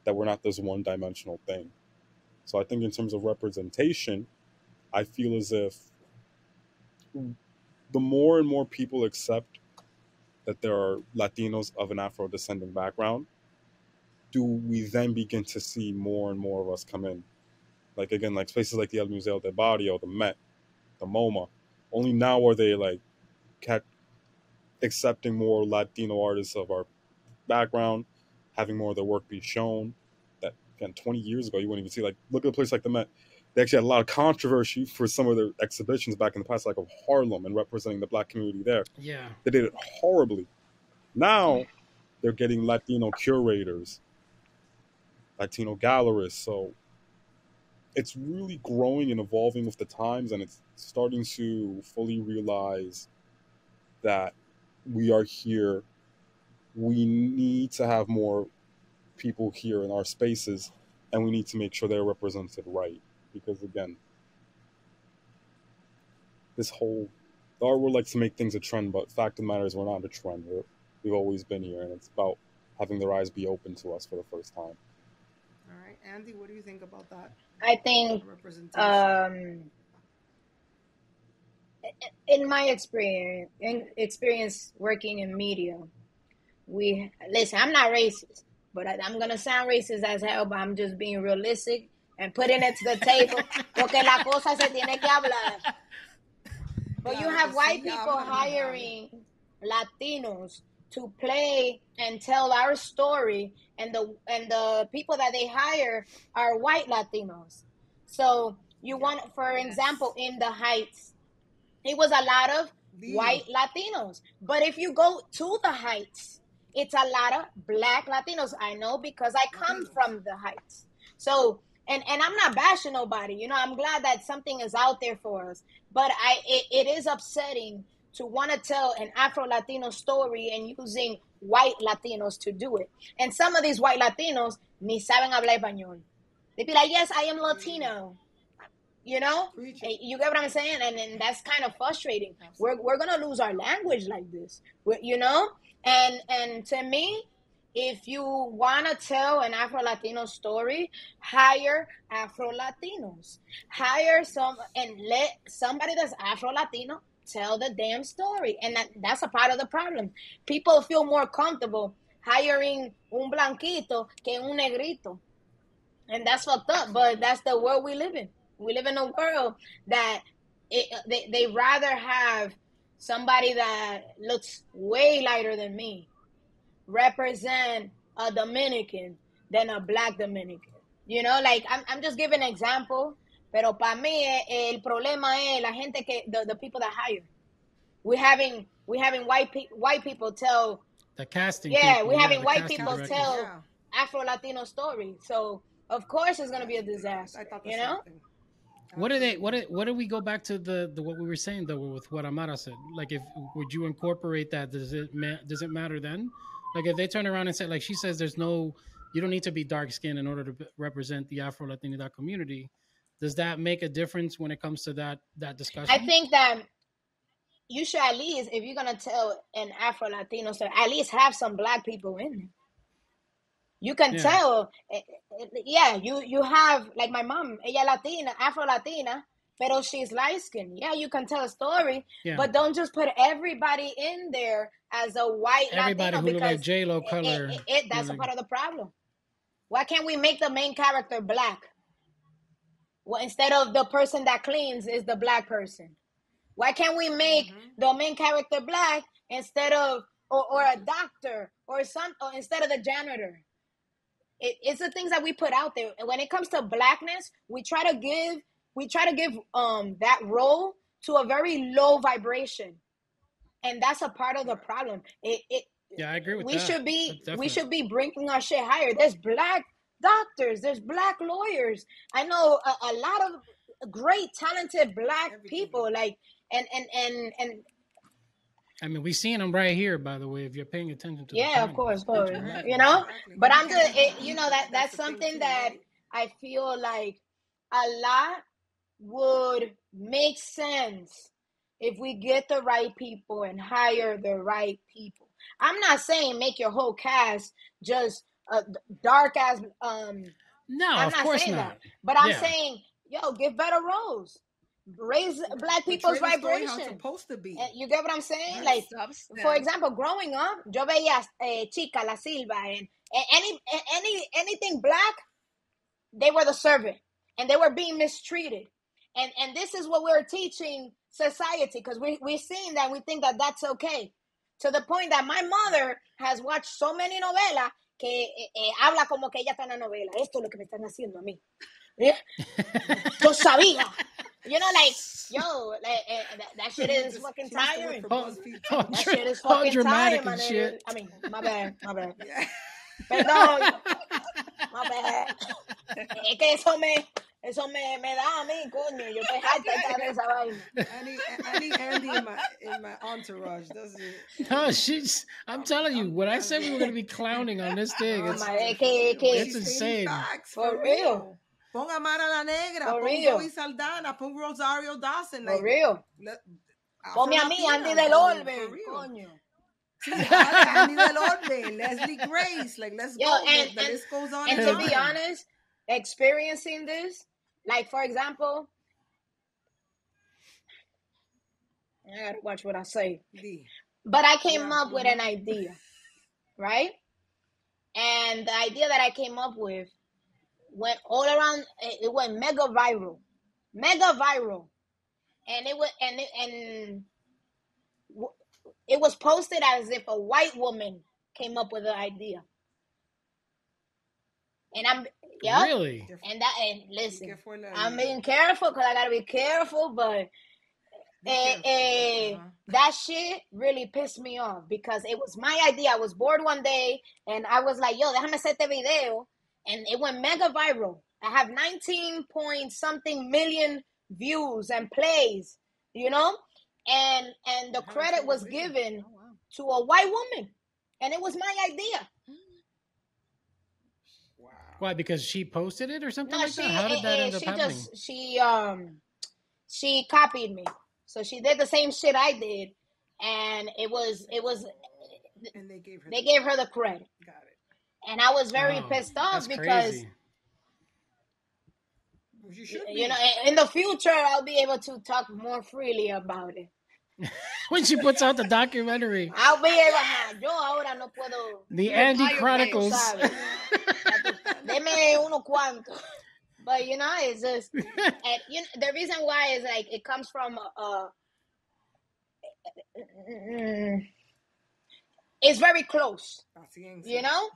that we're not this one dimensional thing. So I think in terms of representation, I feel as if the more and more people accept that there are Latinos of an Afro descending background, do we then begin to see more and more of us come in? Like, again, like places like the El Museo del Barrio, the Met, the MoMA. Only now are they like accepting more Latino artists of our background, having more of their work be shown. That, again, 20 years ago, you wouldn't even see. Like, look at a place like the Met. They actually had a lot of controversy for some of their exhibitions back in the past, like of Harlem and representing the Black community there. Yeah. They did it horribly. Now they're getting Latino curators, Latino gallerists. So it's really growing and evolving with the times, and it's starting to fully realize that we are here. We need to have more people here in our spaces, and we need to make sure they're represented right. Because, again, this whole, the art world likes to make things a trend, but fact of the matter is we're not a trend. We've always been here, and it's about having their eyes be open to us for the first time. All right, Andee, what do you think about that? I think, in my experience working in media, listen, I'm not racist, but I'm gonna sound racist as hell, but I'm just being realistic and putting it to the table. Porque la cosa se tiene que hablar. But you have white people hiring Latinos to play and tell our story, and the people that they hire are white Latinos. So you want, for example, in the Heights, it was a lot of white Latinos. But if you go to the Heights, it's a lot of Black Latinos. I know because I come from the Heights. So, and I'm not bashing nobody. You know, I'm glad that something is out there for us. But it is upsetting to want to tell an Afro-Latino story and using white Latinos to do it. And some of these white Latinos ni saben hablar español. They be like, yes, I am Latino. You know? You get what I'm saying? And that's kind of frustrating. We're going to lose our language like this. You know? And to me, if you want to tell an Afro-Latino story, hire Afro-Latinos. Hire and let somebody that's Afro-Latino tell the damn story. And that's a part of the problem. People feel more comfortable hiring un blanquito que un negrito. And that's fucked up, but that's the world we live in. We live in a world that they rather have somebody that looks way lighter than me represent a Dominican than a Black Dominican. You know, like, I'm just giving an example, pero para mí el problema es la gente the people that hire. We having white people tell the casting. Yeah, people, we're having white people directors tell Afro-Latino stories. So of course it's gonna be a disaster. I thought the you same know. thing. What do we go back to the what we were saying though with what Amara said? Like, if would you incorporate that? Does it matter then? Like, if they turn around and say, like she says, you don't need to be dark skinned in order to represent the Afro Latinidad community. Does that make a difference when it comes to that discussion? I think that you should, at least, if you're gonna tell an Afro Latino story, at least have some Black people in it. You can tell, you have, like my mom, ella Latina, Afro-Latina, pero she's light-skinned. Yeah, you can tell a story, but don't just put everybody in there as a white everybody Latino, who look like J-Lo color. That's a part of the problem. Why can't we make the main character Black? Well, instead of the person that cleans is the Black person. Why can't we make the main character Black instead of, or a doctor, or instead of the janitor? It's the things that we put out there. And when it comes to Blackness, we try to give that role to a very low vibration, and that's a part of the problem. Yeah, I agree with that. We should be bringing our shit higher. There's Black doctors, there's Black lawyers. I know a lot of great, talented Black people. Like, and I mean, we seen them right here, by the way. If you're paying attention to the Yeah, of panel. course, of course. Exactly. You know, Exactly. but You I'm can't just, be you naive. know, that's the thing something too, that right? I feel like a lot would make sense if we get the right people and hire the right people. I'm not saying make your whole cast just dark as No, I'm of not course saying not. that, but I'm Yeah. saying, yo, give better roles, raise black people's Portray the story how it's vibration. supposed to be. You get what I'm saying? Give Like, substance. for example, growing up, yo veía Chica, La Silva, and anything black, they were the servant, and they were being mistreated. And this is what we're teaching society, because we're seeing that, we think that that's okay. To the point that my mother has watched so many novelas que habla como que ella está en la novela. Esto es lo que me están haciendo a mí. Yo sabía. You know, like, yo, that shit is fucking tiring. That shit is all fucking dramatic tiring, and man. shit. I mean, my bad. Yeah. Perdón, my bad. Es que eso me da a mí, coño. Yo estoy harta de esa vaina. I need Andy in my entourage. That's it. No, I'm telling you, when I said we were going to be clowning on this thing, Oh it's, my- Es que it's She's insane. stating facts, For real. Pon a Mara la Negra, For pon real. Zoe Saldana, pon Rosario Dawson. For Like, real. Afro Ponme a mí, Latinas, Andee Del I mean, Orbe, for real. coño. Sí, Andee Del Orbe, Leslie Grace, like let's Yo, go. and The list goes on and and to be on. honest, experiencing this, like, for example, I gotta watch what I say. D. But I came Yeah, up with an idea, right? And the idea that I came up with went all around. It went mega viral, and it was posted as if a white woman came up with the idea. And I'm Really? And listen, Careful, I'm being careful because I gotta be careful, but that shit really pissed me off because it was my idea. I was bored one day and I was like, yo, déjame hacer este video, and it went mega viral. I have 19 point something million views and plays, you know, and the credit was given to a white woman, and it was my idea. Wow. Why? Because she posted it or something No, like that? How did that end up happening? She copied me, so she did the same shit I did, and it was. And they gave her the credit. Got it. And I was very Oh, pissed off that's because crazy. You should be. you know, in the future I'll be able to talk more freely about it. When she puts out the documentary, I'll be able. Yo ahora no puedo. the Andee bio Chronicles. Deme uno cuanto. But you know, it's just, and you know, the reason why is like it comes from it's very close. You know.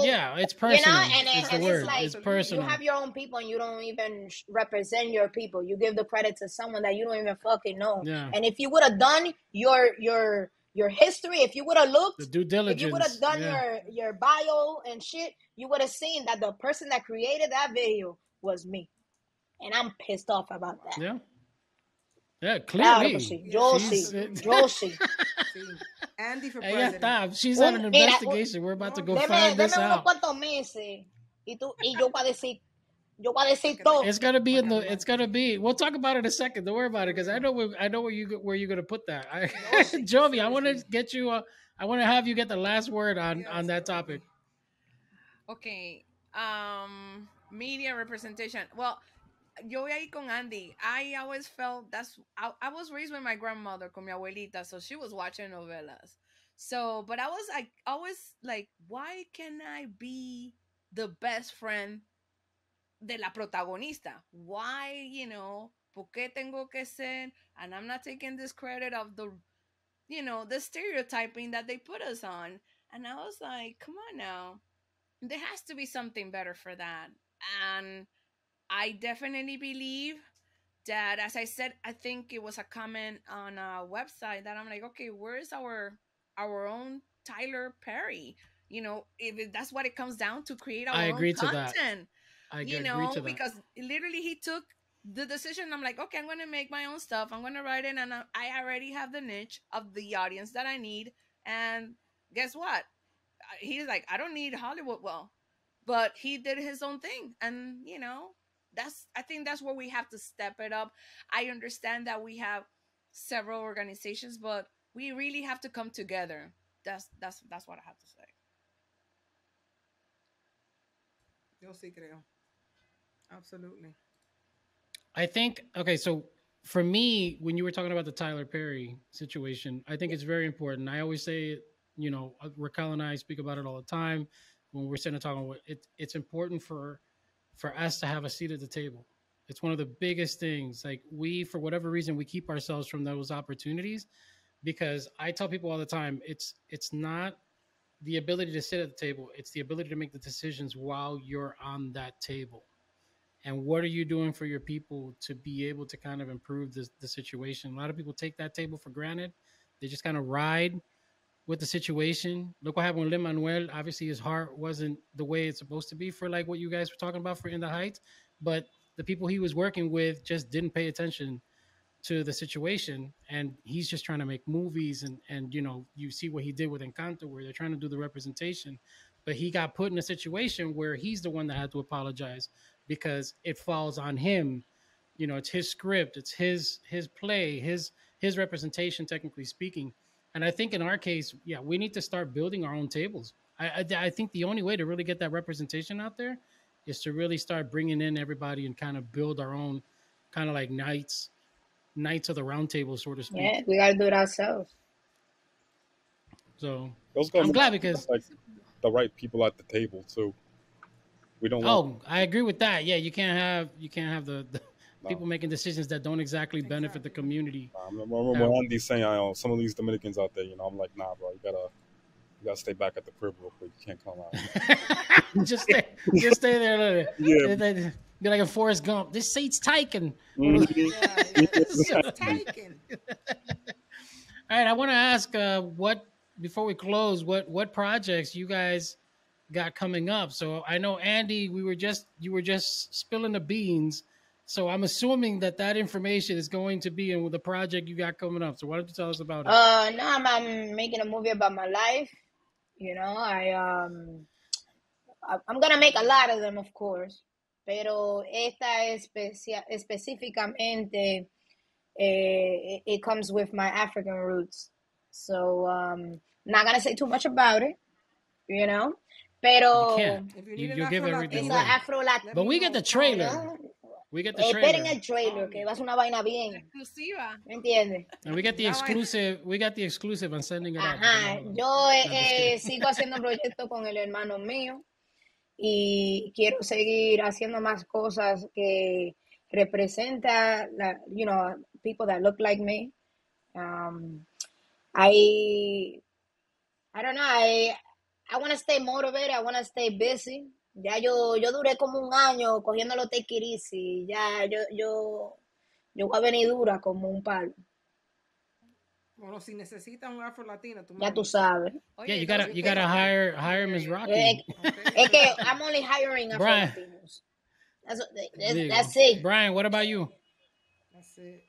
Yeah, it's personal. You know, and it's the and word. it's like It's personal. you have your own people and you don't even represent your people. You give the credit to someone that you don't even fucking know. Yeah. And if you would have done your history, if you would have looked, The due diligence. if you would have done yeah. your bio and shit, you would have seen that the person that created that video was me. And I'm pissed off about that. Yeah. Yeah, Claro clearly. que sí. Yo sí. Andee for Ella president. está. She's on an investigation. We're about to go find this Deme unos out. cuantos meses y yo voy a decir todo. It's gonna be in the. It's gonna be. We'll talk about it in a second. Don't worry about it because I know where you're gonna put that. Yovy, I want to get you. I want to have you get the last word on that topic. Okay. Media representation. Well, yo voy ahí con Andee. I always felt I was raised with my grandmother, con mi abuelita, so she was watching novelas. So, but I was like, always like, why can I be the best friend de la protagonista? Why, you know, por qué tengo que ser? And I'm not taking this credit of the, you know, the stereotyping that they put us on. And I was like, come on now. There has to be something better for that. And I definitely believe that, as I said, I think it was a comment on a website that I'm like, okay, where's our own Tyler Perry? You know, if that's what it comes down to, create our own content. I agree to that. Because literally he took the decision, I'm like, okay, I'm gonna make my own stuff. I'm gonna write it, and I already have the niche of the audience that I need. And guess what? He's like, I don't need Hollywood. Well, but he did his own thing, and I think that's where we have to step it up. I understand that we have several organizations, but we really have to come together. That's what I have to say. Yo sí creo. Absolutely. I think, okay, so for me, when you were talking about the Tyler Perry situation, I think it's very important. I always say, Raquel and I speak about it all the time when we're sitting and talking about it. It's important for us to have a seat at the table. It's one of the biggest things. Like, we, for whatever reason, we keep ourselves from those opportunities, because I tell people all the time, it's not the ability to sit at the table. It's the ability to make the decisions while you're on that table. And what are you doing for your people to be able to kind of improve the situation? A lot of people take that table for granted. They just kind of ride with the situation. Look what happened with Lin-Manuel. Obviously, his heart wasn't the way it's supposed to be for like what you guys were talking about for In the Heights. But the people he was working with just didn't pay attention to the situation. And he's just trying to make movies. And you see what he did with Encanto, where they're trying to do the representation. But he got put in a situation where he's the one that had to apologize, because it falls on him. It's his script, it's his play, his representation, technically speaking. And I think in our case, yeah, we need to start building our own tables. I think the only way to really get that representation out there is to really start bringing in everybody and kind of build our own kind of like knights of the round table, so to speak. Yeah, we gotta do it ourselves. So I'm glad, because like the right people at the table too. We don't. I agree with that. Yeah, you can't have the people making decisions that don't exactly benefit the community. When Andee's saying, some of these Dominicans out there, I'm like, nah, bro, you gotta stay back at the crib real quick. You can't come out. just stay there. Yeah. Be like a Forrest Gump. This seat's taken. Taken. All right, I want to ask before we close, what projects you guys got coming up. So I know, Andee, you were just spilling the beans. So I'm assuming that information is going to be in the project you got coming up. So why don't you tell us about it? No, I'm making a movie about my life. I'm gonna make a lot of them, of course. Pero esta específicamente, it comes with my African roots. So not gonna say too much about it, Pero you give everything away. Afro Latinidad. But we get the trailer. We get the trailer. Esperen el trailer, que va a ser una vaina bien. Exclusiva. ¿Me entiendes? And we get the exclusive. We got the exclusive on sending it out. Yo sigo haciendo proyectos con el hermano mío y quiero seguir haciendo más cosas que representa people that look like me. I don't know. I want to stay motivated. I want to stay busy. Ya yo duré como un año cogiéndolo take it easy. Ya yo voy a venir dura como un palo. Bueno, si necesitas un Afro Latino, ya tú sabes. Yeah, you gotta hire Ms. Raqui. Es que I'm only hiring Afro Latinos. That's it. Bryan, what about you? That's it.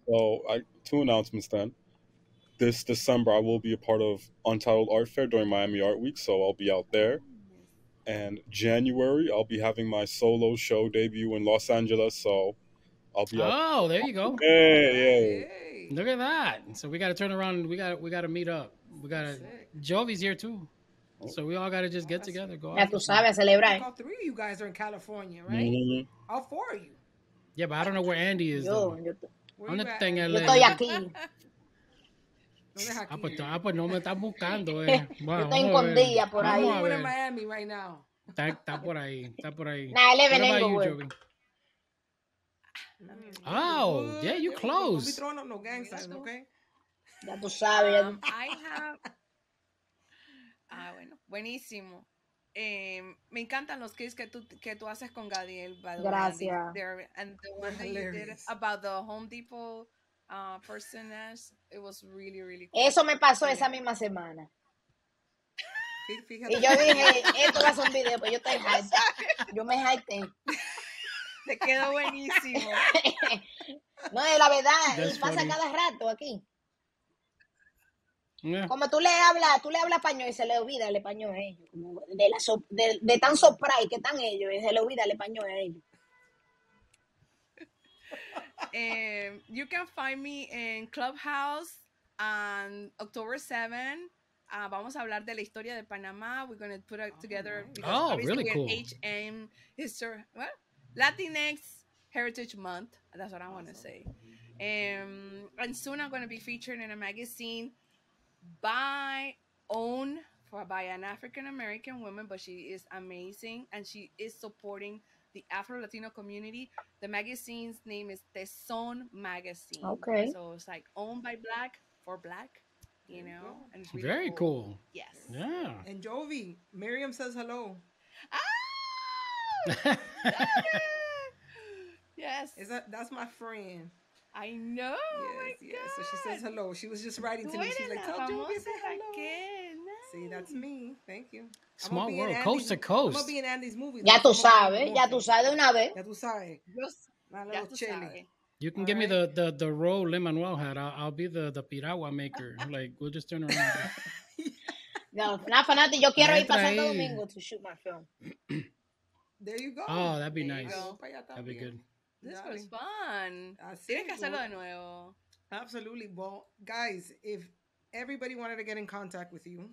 So, two announcements then. This December, I will be a part of Untitled Art Fair during Miami Art Week, so I'll be out there. And January, I'll be having my solo show debut in Los Angeles, so I'll be out. Oh, there you go. Hey. Look at that. So we got to turn around. We got to meet up. Jovy's here too. So we all got to just get together. Go ya tú sabes, celebrar. All three of you guys are in California, right? Mm-hmm. All four of you. Yeah, but I don't know where Andee is. Yo estoy aquí. Pues no me estás buscando. Yo estoy escondida por ahí. I'm in Miami right now. Está por ahí. Nah, I live in Inglewood. Oh, yeah, you close. Don't be throwing up no gang signs, okay? Ya tú sabes. I have... bueno, buenísimo. Me encantan los clips que tú haces con Gadiel. Gracias. And the one that you did about the Home Depot personage, it was really, really cool. Eso me pasó esa misma semana. Fíjate. Y yo dije, esto va a ser un video, pues yo estoy hype. Yo me hype. Te quedó buenísimo. No, es la verdad, That's y pasa funny. cada rato aquí. Yeah. Como tú le hablas español y se le olvida el español a ellos. Como de tan surprise que están ellos, y se le olvida el español a ellos. You can find me in Clubhouse on October 7. Vamos a hablar de la historia de Panamá. We're going to put it together because obviously really cool. HM History, Latinx Heritage Month. That's what I want to say. And soon I'm going to be featured in a magazine by an African American woman, but she is amazing and she is supporting the Afro Latino community. The magazine's name is Tesson Magazine. Okay. So it's like owned by Black for Black, you know. And it's really Very cool. Yes. Yeah. And Yovy, Miriam says hello. Ah! Yes. That's my friend. I know. Yes. So she says hello. She was just writing to me. She's like, tell Yovy say hello. See, that's me. Thank you. Small world, coast to coast. I'm gonna be in Andy's movie. Ya tú sabes de una vez. Ya tú sabes. My little chili. You can give me the role Lin-Manuel had. I'll be the piragua maker. Like, we'll just turn around. No, not Fanati, yo quiero ir para Entra Santo ahí. Domingo to shoot my film. There you go. Oh, that'd be There you nice. go. Pa' allá That'd be también. good. This Dale. was fun. Así Tienes que es, hacerlo boy. de nuevo. Absolutely. Well, guys, if everybody wanted to get in contact with you,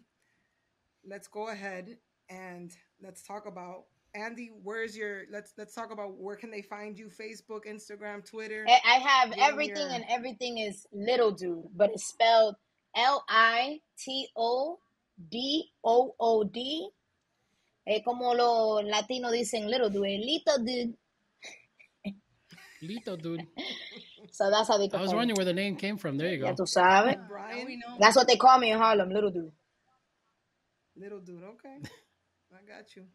let's go ahead and let's talk about Andee. Where's your? Let's talk about where can they find you? Facebook, Instagram, Twitter. I have Give 'em everything, your- and everything is Little Dude, but it's spelled LITODOOD. Como los latinos dicen Little Dude, Little Dude. Lito, dude. So that's how they I call was me. wondering where the name came from. There you Ya go. tú sabes. Now we Bryan, know. That's what they call me in Harlem, Little Dude. little dude. Okay, I got you.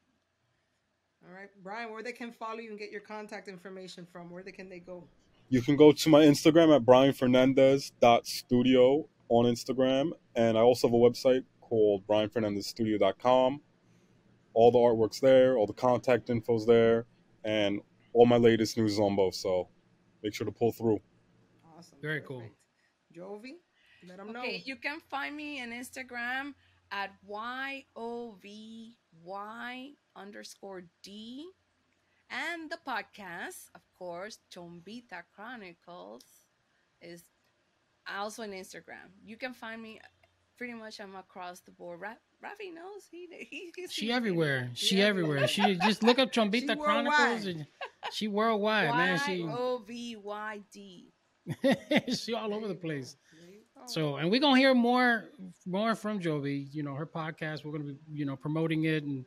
All right, Bryan, where they can follow you and get your contact information from? Where can they go? You can go to my Instagram at bryanfernandez.studio on Instagram. And I also have a website called bryanfernandezstudio.com. All the artwork's there, all the contact info's there, and all my latest news is on both. So make sure to pull through. Awesome. Very cool. Jovy, let them know. Okay, you can find me on Instagram at YOVY_D. And the podcast, of course, Chombita Chronicles, is also on Instagram. You can find me pretty much. I'm across the board. Rafi knows She everywhere. She everywhere. She just look up Chombita She Chronicles. And she worldwide, man. YOVYD. She all over the place. There you go. So, and we're gonna hear more from Yovy. You know, her podcast. We're gonna be, promoting it and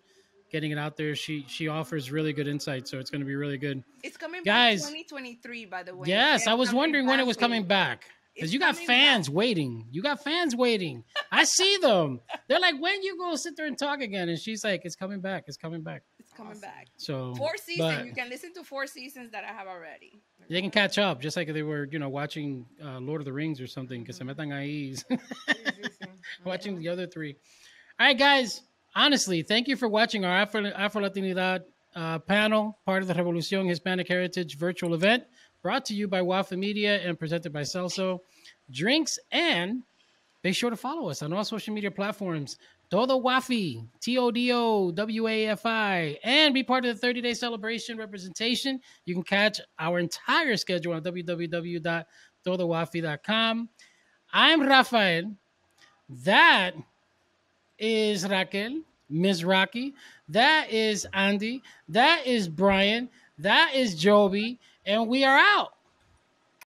getting it out there. She offers really good insight, so it's gonna be really good. It's coming Guys, back 2023, by the way. Yes, I was Coming wondering when it last was coming week. back. Because It's you got coming fans back. waiting. You got fans waiting. I see them. They're like, when you go sit there and talk again? And she's like, it's coming back. It's coming back. It's coming back. So 4 seasons. but You can listen to 4 seasons that I have already. they can catch up, just like they were, watching Lord of the Rings or something. Que se metan ahí. Watching the other 3. All right, guys. Honestly, thank you for watching our Afro Latinidad panel, part of the Revolucion Hispanic Heritage virtual event, brought to you by Wafi Media and presented by Celzo Drinks. And be sure to follow us on all social media platforms. Todo Wafi, TODOWAFI, and be part of the 30-day celebration representation. You can catch our entire schedule on www.todowafi.com. I'm Rafael. That is Raquel, Ms. Raqui. That is Andee. That is Bryan. That is Yovy. And we are out.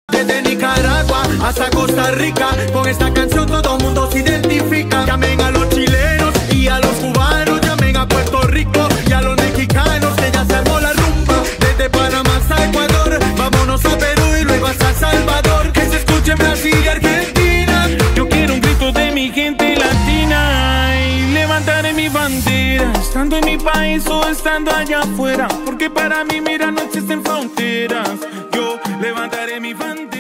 Desde Nicaragua hasta Costa Rica, con esta canción todo el mundo se identifica. Llamen a los chilenos y a los cubanos, llamen a Puerto Rico y a los mexicanos, que ya se armó la rumba. Desde Panamá hasta Ecuador, vámonos a Perú y luego hasta Salvador. Que se escuche en Brasil y Argentina. Yo quiero un grito de mi gente latina y levantaré mi bandera, estando en mi país o estando allá afuera, porque para mí, mira, no existen fronteras. Yo levantaré mi bandera.